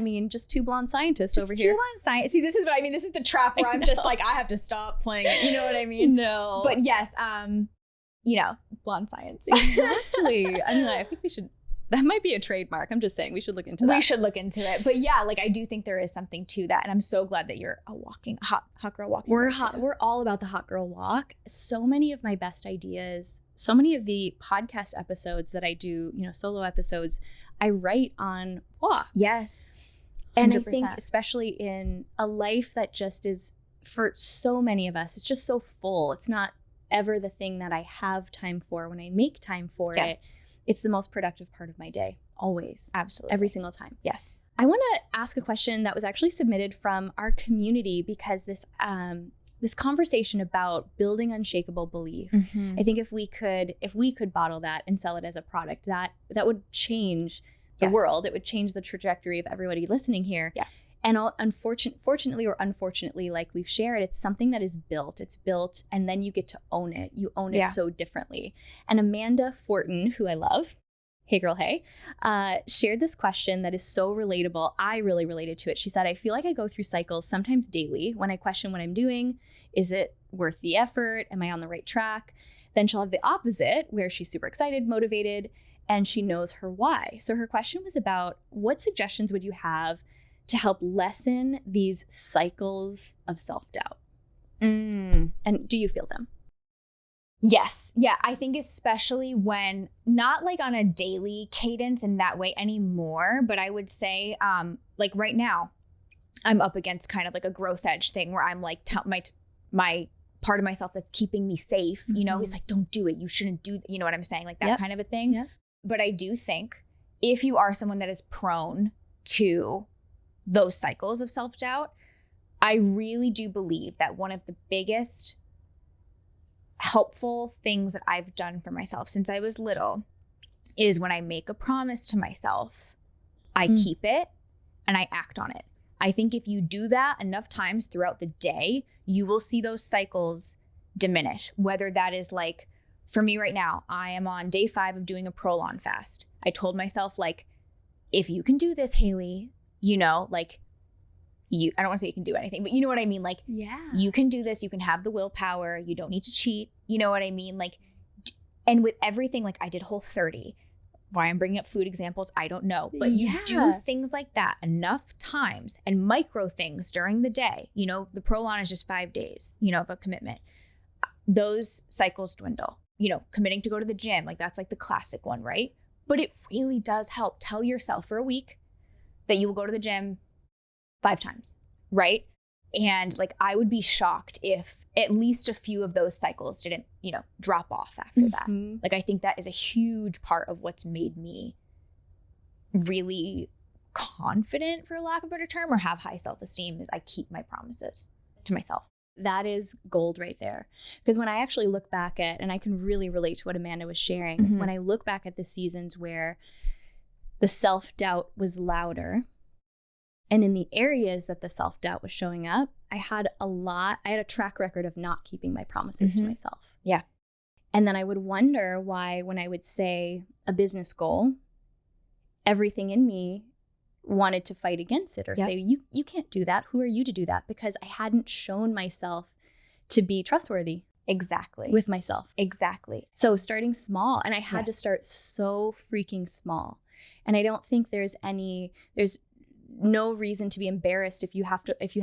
two blonde scientists over here. Two blonde scientists. See, this is what I mean. This is the trap where I'm just like, I have to stop playing it. You know what I mean? No. But yes, you know, blonde science. Exactly. I think we should. That might be a trademark. I'm just saying we should look into that. We should look into it. But yeah, like I do think there is something to that. And I'm so glad that you're a hot girl walking. We're all about the hot girl walk. So many of my best ideas, so many of the podcast episodes that I do, you know, solo episodes, I write on walks. Yes. 100%. And I think especially in a life that just is, for so many of us, it's just so full. It's not ever the thing that I have time for. When I make time for it, it's the most productive part of my day, always. Absolutely. Every single time. Yes. I want to ask a question that was actually submitted from our community, because this conversation about building unshakable belief, I think if we could bottle that and sell it as a product, that would change the world. It would change the trajectory of everybody listening here. Yeah. And fortunately or unfortunately, like we've shared, it's something that is built. It's built, and then you get to own it. You own it so differently. And Amanda Fortin, who I love, hey girl, hey, shared this question that is so relatable. I really related to it. She said, I feel like I go through cycles, sometimes daily, when I question what I'm doing. Is it worth the effort? Am I on the right track? Then she'll have the opposite, where she's super excited, motivated, and she knows her why. So her question was about, what suggestions would you have to help lessen these cycles of self-doubt? And do you feel them? Yes. Yeah. I think especially when not like on a daily cadence in that way anymore, but I would say like right now I'm up against kind of like a growth edge thing where I'm like my part of myself that's keeping me safe, you know, it's like, don't do it. You shouldn't do, you know what I'm saying? Like that kind of a thing. Yep. But I do think if you are someone that is prone to those cycles of self-doubt, I really do believe that one of the biggest helpful things that I've done for myself since I was little is when I make a promise to myself, I keep it and I act on it. I think if you do that enough times throughout the day, you will see those cycles diminish. Whether that is like, for me right now, I am on day 5 of doing a prolon fast. I told myself, like, if you can do this, Hayley, you know, like, I don't want to say you can do anything, but you know what I mean? Like, you can do this. You can have the willpower. You don't need to cheat. You know what I mean? Like, and with everything, like I did Whole30. Why I'm bringing up food examples, I don't know. But you do things like that enough times and micro things during the day. You know, the prolon is just 5 days, you know, of a commitment. Those cycles dwindle. You know, committing to go to the gym, like that's like the classic one, right? But it really does help. Tell yourself for a week that you will go to the gym 5 times, right? And like, I would be shocked if at least a few of those cycles didn't, you know, drop off after that. Like, I think that is a huge part of what's made me really confident, for lack of a better term, or have high self-esteem, is I keep my promises to myself. That is gold right there. Because when I actually look back at, and I can really relate to what Amanda was sharing, when I look back at the seasons where the self-doubt was louder, and in the areas that the self-doubt was showing up, I had a track record of not keeping my promises to myself. Yeah. And then I would wonder why, when I would say a business goal, everything in me wanted to fight against it or say, you can't do that. Who are you to do that? Because I hadn't shown myself to be trustworthy. Exactly. With myself. Exactly. So starting small, and I had to start so freaking small. And I don't think there's no reason to be embarrassed if you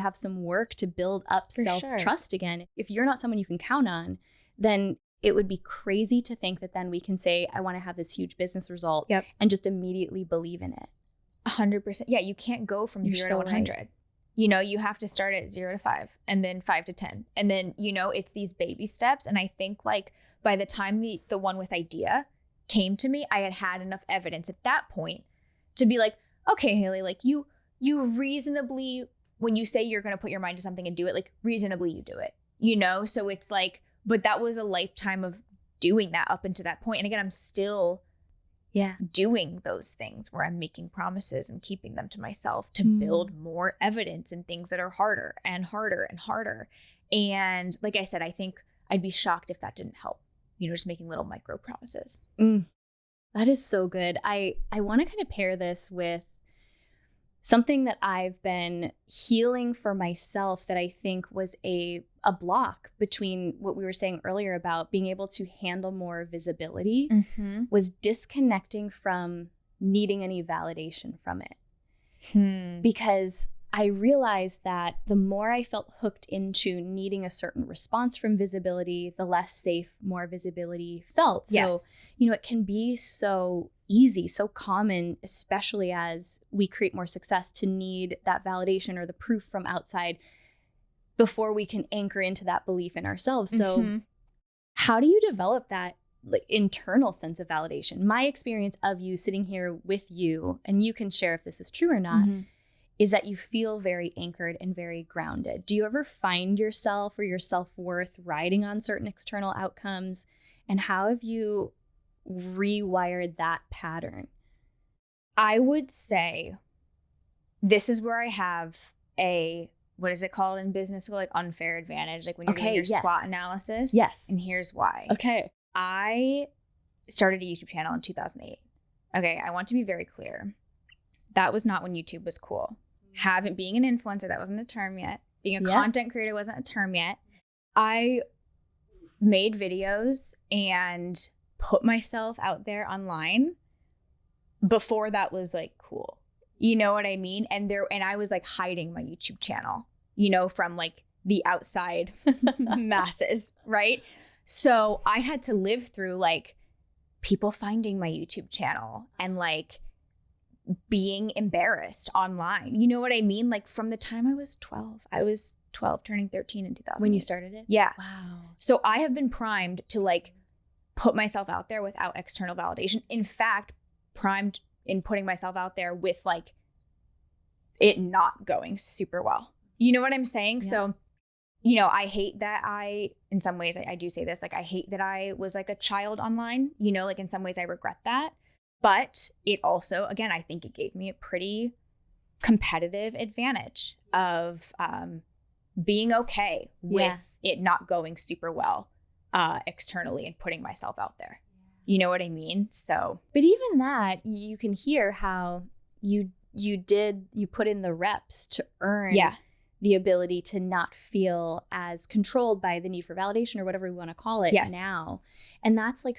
have some work to build up self-trust again. If you're not someone you can count on, then it would be crazy to think that then we can say, I want to have this huge business result and just immediately believe in it. 100%. Yeah, you can't go from 0 to 100. Right. You know, you have to start at 0 to 5 and then 5 to 10. And then, you know, it's these baby steps. And I think like by the time the OneWith idea came to me, I had enough evidence at that point to be like, okay, Hayley, like you reasonably, when you say you're going to put your mind to something and do it, like reasonably you do it, you know? So it's like, but that was a lifetime of doing that up until that point. And again, I'm still doing those things where I'm making promises and keeping them to myself to build more evidence in things that are harder and harder and harder. And like I said, I think I'd be shocked if that didn't help, you know, just making little micro promises. That is so good. I want to kind of pair this with something that I've been healing for myself that I think was a block between what we were saying earlier about being able to handle more visibility was disconnecting from needing any validation from it. Because I realized that the more I felt hooked into needing a certain response from visibility, the less safe more visibility felt. So, you know, it can be so easy, so common, especially as we create more success, to need that validation or the proof from outside before we can anchor into that belief in ourselves. So how do you develop that like internal sense of validation? My experience of you sitting here with you, and you can share if this is true or not, is that you feel very anchored and very grounded. Do you ever find yourself or your self-worth riding on certain external outcomes? And how have you rewired that pattern? I would say this is where I have a, what is it called in business school? Like unfair advantage, like when you're doing your SWOT analysis. And here's why. I started a YouTube channel in 2008. Okay, I want to be very clear. That was not when YouTube was cool. Being an influencer, that wasn't a term yet. Being a content creator wasn't a term yet. I made videos and put myself out there online before that was like cool. You know what I mean? And I was like hiding my YouTube channel, you know, from like the outside masses, right? So I had to live through like people finding my YouTube channel and like being embarrassed online. You know what I mean? Like from the time I was 12, turning 13 in 2000. When you started it? Yeah. Wow. So I have been primed to like put myself out there without external validation. In fact, primed in putting myself out there with like it not going super well. You know what I'm saying? Yeah. So, I hate that in some ways, I do say this, like, I hate that I was like a child online, like in some ways I regret that. But it also, again, I think it gave me a pretty competitive advantage of being okay with it not going super well externally and putting myself out there. You know what I mean? So, but even that, you can hear how you put in the reps to earn the ability to not feel as controlled by the need for validation or whatever we want to call it now. And that's like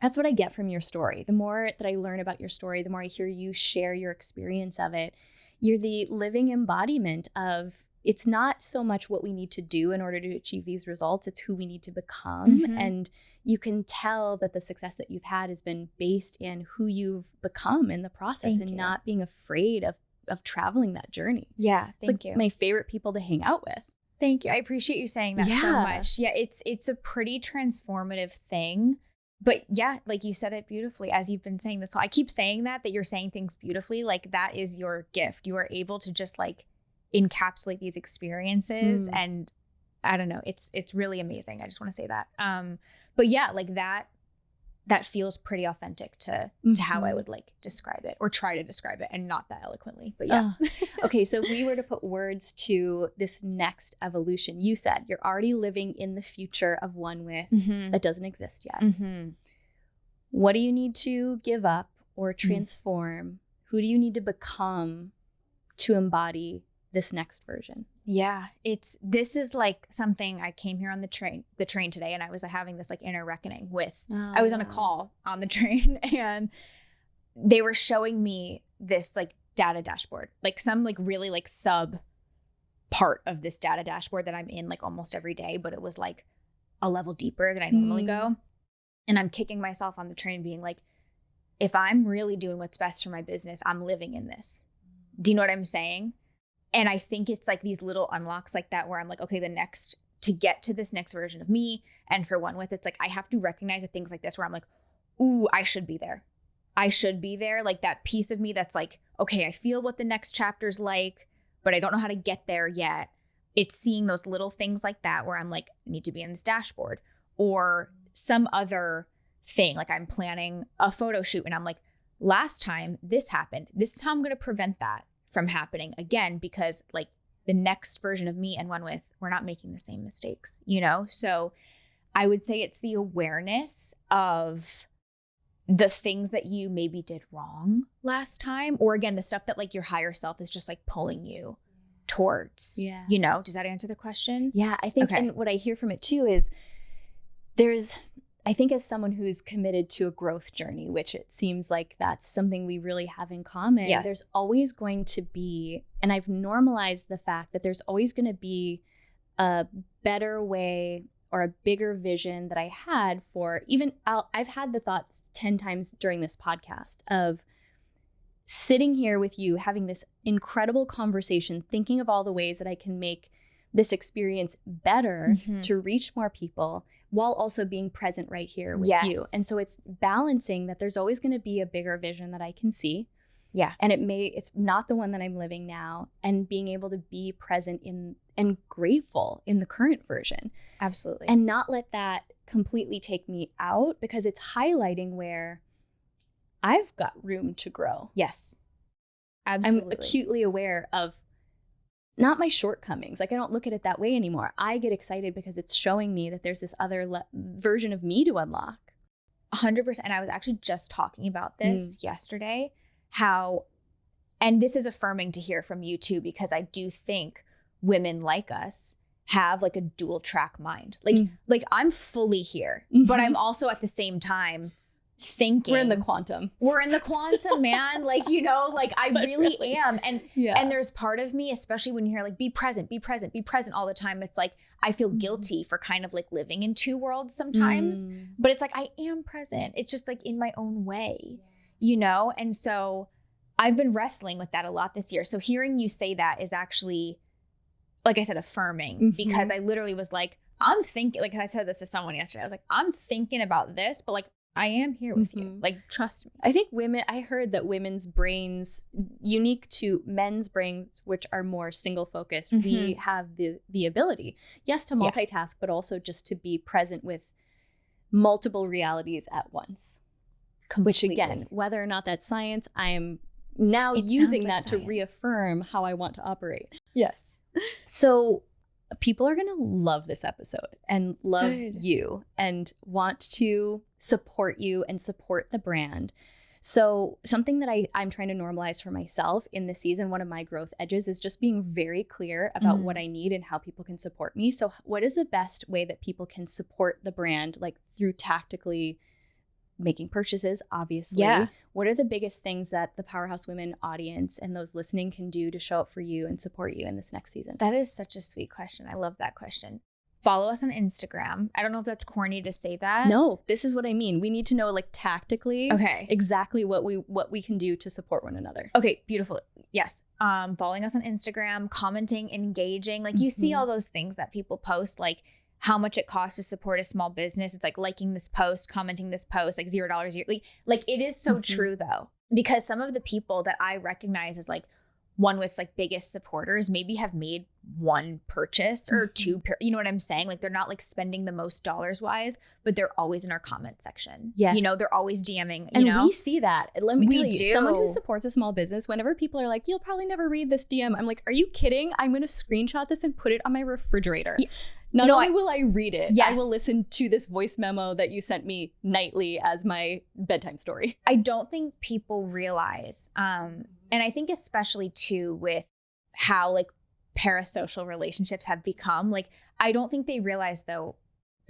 that's what I get from your story. The more that I learn about your story, the more I hear you share your experience of it. You're the living embodiment of, it's not so much what we need to do in order to achieve these results, it's who we need to become. Mm-hmm. And you can tell that the success that you've had has been based in who you've become in the process and not being afraid of traveling that journey. Yeah, thank you. My favorite people to hang out with. Thank you. I appreciate you saying that so much. Yeah, it's a pretty transformative thing. But yeah, like you said it beautifully, as you've been saying this. I keep saying that you're saying things beautifully. Like that is your gift. You are able to just like encapsulate these experiences. And I don't know, it's really amazing. I just want to say that. But yeah, like that feels pretty authentic to how I would like describe it or try to describe it, and not that eloquently, but yeah. Okay. So if we were to put words to this next evolution, you said you're already living in the future of OneWith that doesn't exist yet. Mm-hmm. What do you need to give up or transform? Who do you need to become to embody this next version? Yeah, this is like something I came here on the train today, and I was having this like inner reckoning with. I was on a call on the train, and they were showing me this like data dashboard, like some like really like sub part of this data dashboard that I'm in like almost every day, but it was like a level deeper than I normally go. And I'm kicking myself on the train being like, if I'm really doing what's best for my business, I'm living in this. Do you know what I'm saying? And I think it's like these little unlocks like that where I'm like, okay, to get to this next version of me, and for OneWith, it's like I have to recognize the things like this where I'm like, ooh, I should be there. I should be there. Like that piece of me that's like, okay, I feel what the next chapter's like, but I don't know how to get there yet. It's seeing those little things like that where I'm like, I need to be in this dashboard, or some other thing. Like I'm planning a photo shoot and I'm like, last time this happened. This is how I'm going to prevent that from happening again, because like the next version of me and OneWith, we're not making the same mistakes, So I would say it's the awareness of the things that you maybe did wrong last time, or again, the stuff that like your higher self is just like pulling you towards, Does that answer the question? Yeah, I think, and what I hear from it too is I think as someone who's committed to a growth journey, which it seems like that's something we really have in common, there's always going to be, and I've normalized the fact that there's always going to be a better way or a bigger vision that I had for I've had the thoughts 10 times during this podcast of sitting here with you, having this incredible conversation, thinking of all the ways that I can make this experience better to reach more people, while also being present right here with you. And so it's balancing that there's always going to be a bigger vision that I can see. Yeah. And it's not the one that I'm living now, and being able to be present in and grateful in the current version. Absolutely. And not let that completely take me out, because it's highlighting where I've got room to grow. Yes. Absolutely. I'm acutely aware of not my shortcomings. Like I don't look at it that way anymore. I get excited because it's showing me that there's this other version of me to unlock. 100%. And I was actually just talking about this yesterday, and this is affirming to hear from you too, because I do think women like us have like a dual track mind. Like I'm fully here, but I'm also at the same time thinking we're in the quantum, man. Like, like I really am. And there's part of me, especially when you hear like, be present all the time. It's like, I feel guilty for kind of like living in two worlds sometimes, but it's like, I am present. It's just like in my own way, And so I've been wrestling with that a lot this year. So hearing you say that is actually, like I said, affirming, because I literally was like, I'm thinking, like I said this to someone yesterday, I was like, I'm thinking about this, but like, I am here with you. Like, trust me. I think I heard that women's brains, unique to men's brains, which are more single focused, we have the ability, yes, to multitask, but also just to be present with multiple realities at once. Completely. Which again, whether or not that's science, I am now using that to reaffirm how I want to operate. Yes. So people are going to love this episode and love you and want to support you and support the brand. So something that I'm trying to normalize for myself in this season, one of my growth edges is just being very clear about what I need and how people can support me. So what is the best way that people can support the brand, like through tactically making purchases, obviously? Yeah. What are the biggest things that the Powerhouse Women audience and those listening can do to show up for you and support you in this next season? That is such a sweet question. I love that question. Follow us on Instagram. I don't know if that's corny to say that. No, this is what I mean. We need to know, like, tactically, exactly what we can do to support one another. Okay, beautiful. Yes. Following us on Instagram, commenting, engaging. Like, you see all those things that people post, like how much it costs to support a small business. It's like liking this post, commenting this post, like $0 yearly. Like, it is so true though, because some of the people that I recognize as like OneWith's like biggest supporters maybe have made one purchase or two, you know what I'm saying? Like, they're not like spending the most dollars wise, but they're always in our comment section. Yes. You know, they're always DMing, and know? We see that. Let me tell you, someone who supports a small business, whenever people are like, you'll probably never read this DM, I'm like, are you kidding? I'm going to screenshot this and put it on my refrigerator. Yeah. Not only will I read it, I will listen to this voice memo that you sent me nightly as my bedtime story. I don't think people realize, and I think especially too with how like parasocial relationships have become, like, I don't think they realize though,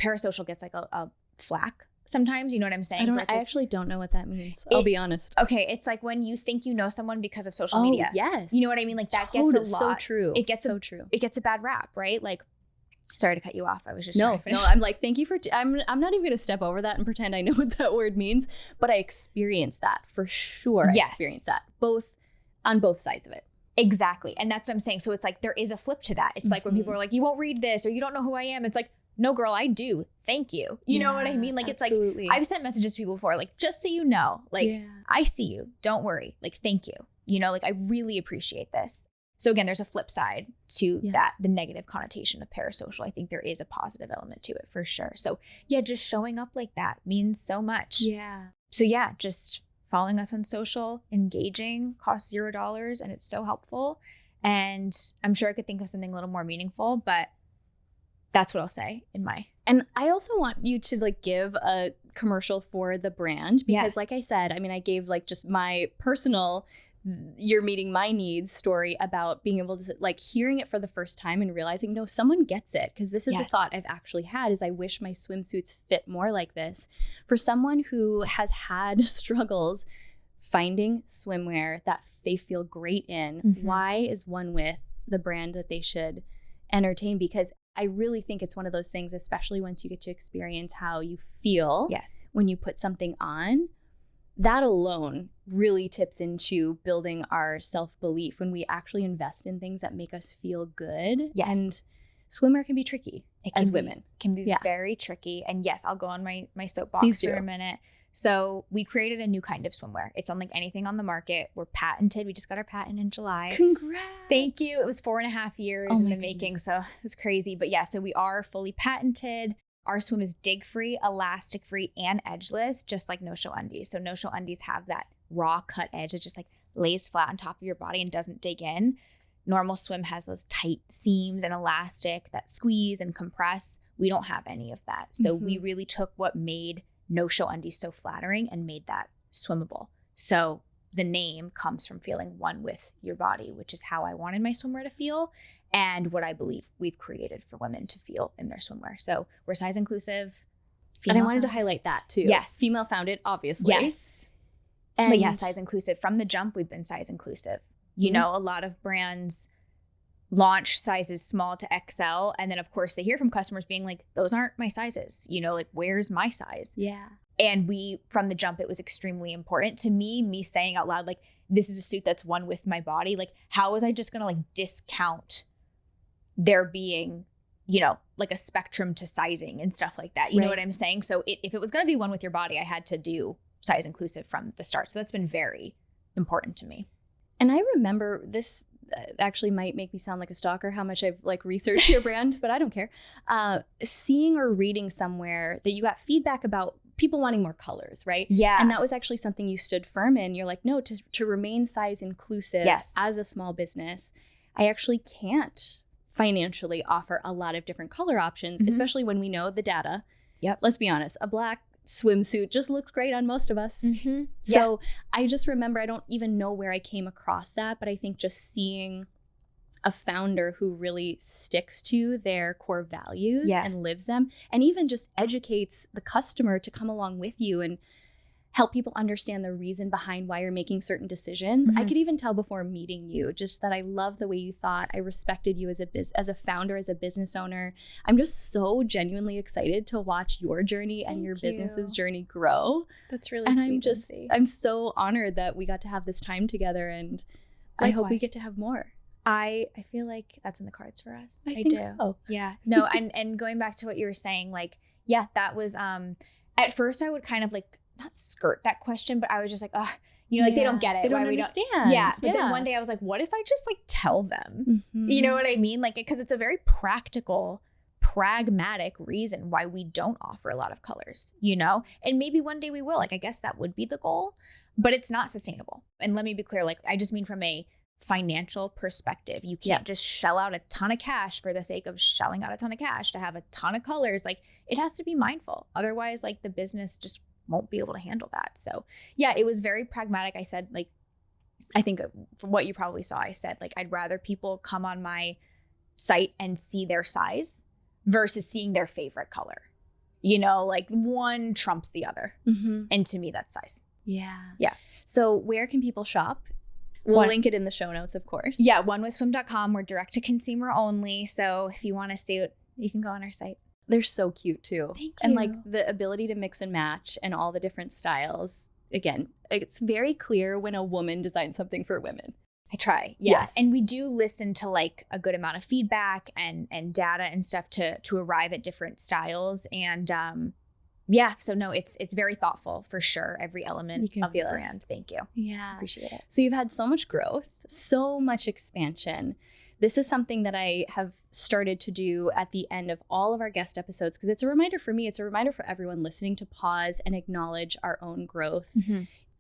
parasocial gets like a flack sometimes, you know what I'm saying? I actually don't know what that means. I'll be honest. Okay, it's like when you think you know someone because of social media. Yes. You know what I mean? Like, that gets a lot. So true. It gets true. It gets a bad rap, right? Like, sorry to cut you off. I was just trying to finish. No, I'm like, thank you for, I'm not even going to step over that and pretend I know what that word means, but I experienced that for sure. Yes. I experienced that on both sides of it. Exactly. And that's what I'm saying. So it's like, there is a flip to that. It's like when people are like, you won't read this or you don't know who I am. It's like, no, girl, I do. Thank you. You know what I mean? Like, absolutely. It's like, I've sent messages to people before, like, just so you know, like, I see you. Don't worry. Like, thank you. You know, like, I really appreciate this. So again, there's a flip side to that, the negative connotation of parasocial. I think there is a positive element to it for sure. So yeah, just showing up like that means so much. Yeah. So yeah, just following us on social, engaging, costs $0, and it's so helpful. And I'm sure I could think of something a little more meaningful, but that's what I'll say in my. And I also want you to like give a commercial for the brand because like I said, I mean, I gave like just my personal you're meeting my needs story about being able to like hearing it for the first time and realizing, no, someone gets it. Because this is a thought I've actually had is I wish my swimsuits fit more like this. For someone who has had struggles finding swimwear that they feel great in, why is OneWith the brand that they should entertain? Because I really think it's one of those things, especially once you get to experience how you feel when you put something on. That alone really tips into building our self-belief when we actually invest in things that make us feel good. Yes. And swimwear can be tricky as women. Can be very tricky. And yes, I'll go on my soapbox for a minute. So we created a new kind of swimwear. It's unlike anything on the market. We're patented. We just got our patent in July. Congrats. Thank you. It was 4.5 years in the making. So it was crazy. But yeah, so we are fully patented. Our swim is dig-free, elastic-free, and edgeless, just like no-show undies. So no-show undies have that raw cut edge that just like lays flat on top of your body and doesn't dig in. Normal swim has those tight seams and elastic that squeeze and compress. We don't have any of that. So we really took what made no-show undies so flattering and made that swimmable. So the name comes from feeling one with your body, which is how I wanted my swimwear to feel and what I believe we've created for women to feel in their swimwear. So we're size inclusive. And I wanted to highlight that too. Yes. Female founded, obviously. Yes. And but yeah, size inclusive. From the jump, we've been size inclusive. You know, a lot of brands launch sizes small to XL. And then of course they hear from customers being like, those aren't my sizes. You know, like, where's my size? Yeah. And from the jump, it was extremely important to me saying out loud, like, this is a suit that's one with my body. Like, how was I just going to like discount there being like a spectrum to sizing and stuff like that. You know what I'm saying? So if it was going to be one with your body, I had to do size inclusive from the start. So that's been very important to me. And I remember this actually might make me sound like a stalker, how much I've like researched your brand, but I don't care. Seeing or reading somewhere that you got feedback about people wanting more colors, right? Yeah. And that was actually something you stood firm in. You're like, no, to remain size inclusive as a small business, I actually can't financially offer a lot of different color options, especially when we know the data. Yep. Let's be honest, a black swimsuit just looks great on most of us. So I just remember, I don't even know where I came across that, but I think just seeing a founder who really sticks to their core values and lives them, and even just educates the customer to come along with you and help people understand the reason behind why you're making certain decisions. I could even tell before meeting you just that I love the way you thought. I respected you as a founder, as a business owner. I'm just so genuinely excited to watch your journey and your business's journey grow. That's really sweet. And I'm so honored that we got to have this time together, and likewise. I hope we get to have more. I feel like that's in the cards for us. I think so. Yeah. No, and going back to what you were saying, like, that was at first I would kind of like not skirt that question, but I was just like, like they don't get it. They don't understand. But then one day I was like, what if I just like tell them? You know what I mean? Like, because it's a very practical, pragmatic reason why we don't offer a lot of colors, and maybe one day we will. Like, I guess that would be the goal, but it's not sustainable. And let me be clear, like, I just mean from a financial perspective. You can't just shell out a ton of cash for the sake of shelling out a ton of cash to have a ton of colors. Like, it has to be mindful. Otherwise, like, the business just won't be able to handle that. So it was very pragmatic. I said, like, I think from what you probably saw, I said, like, I'd rather people come on my site and see their size versus seeing their favorite color. Like, one trumps the other. And to me, that's size. Yeah. So where can people shop? We'll link it in the show notes, of course. Yeah, onewithswim.com. We're direct to consumer only. So if you want to see it, you can go on our site. They're so cute too. Thank you. And like the ability to mix and match and all the different styles. Again, it's very clear when a woman designs something for women. I try. Yes. And we do listen to like a good amount of feedback and data and stuff to arrive at different styles. And so no, it's very thoughtful for sure. Every element of the brand. Thank you. Yeah. Appreciate it. So you've had so much growth, so much expansion. This is something that I have started to do at the end of all of our guest episodes, because it's a reminder for me, it's a reminder for everyone listening to pause and acknowledge our own growth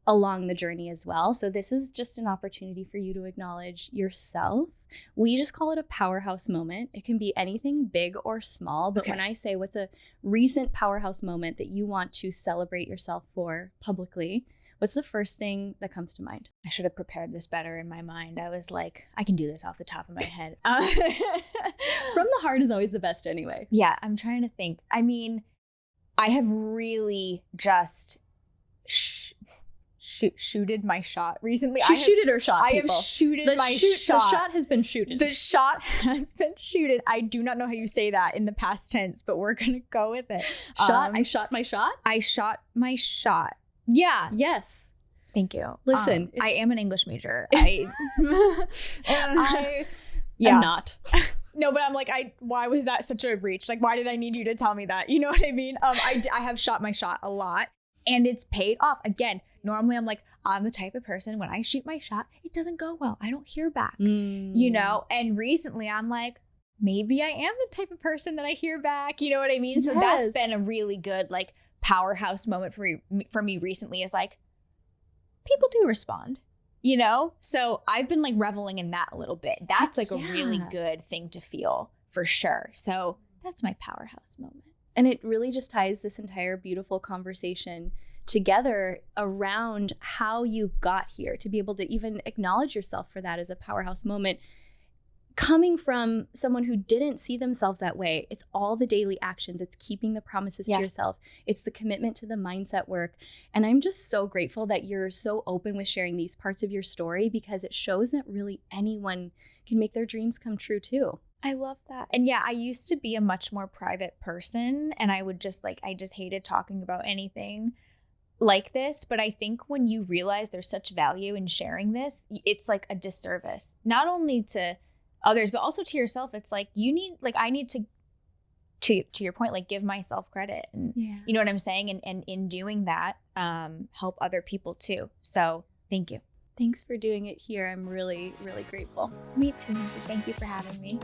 along the journey as well. So this is just an opportunity for you to acknowledge yourself. We just call it a powerhouse moment. It can be anything big or small, but when I say what's a recent powerhouse moment that you want to celebrate yourself for publicly, what's the first thing that comes to mind? I should have prepared this better in my mind. I was like, I can do this off the top of my head. From the heart is always the best anyway. Yeah, I'm trying to think. I mean, I have really just shooted my shot recently. Shooted her shot, people. I have shooted my shot. The shot has been shooted. The shot has been shooted. I do not know how you say that in the past tense, but we're going to go with it. I shot my shot? I shot my shot. Yeah. Yes. Thank you. Listen, I am an English major. I'm not. No, but I'm like, why was that such a reach? Like, why did I need you to tell me that? You know what I mean? I have shot my shot a lot and it's paid off. Again, normally I'm like, I'm the type of person when I shoot my shot, it doesn't go well. I don't hear back, And recently I'm like, maybe I am the type of person that I hear back. You know what I mean? Yes. So that's been a really good, like, powerhouse moment for me recently, is like, people do respond, so I've been like reveling in that a little bit. That's like a really good thing to feel for sure. So that's my powerhouse moment. And it really just ties this entire beautiful conversation together around how you got here, to be able to even acknowledge yourself for that as a powerhouse moment. Coming from someone who didn't see themselves that way, it's all the daily actions. It's keeping the promises to yourself. It's the commitment to the mindset work. And I'm just so grateful that you're so open with sharing these parts of your story, because it shows that really anyone can make their dreams come true too. I love that. And I used to be a much more private person, and I just hated talking about anything like this. But I think when you realize there's such value in sharing this, it's like a disservice, not only to others, but also to yourself. It's like, I need to to your point, like give myself credit and you know what I'm saying? And in doing that, help other people too. So thank you. Thanks for doing it here. I'm really, really grateful. Me too. Thank you for having me.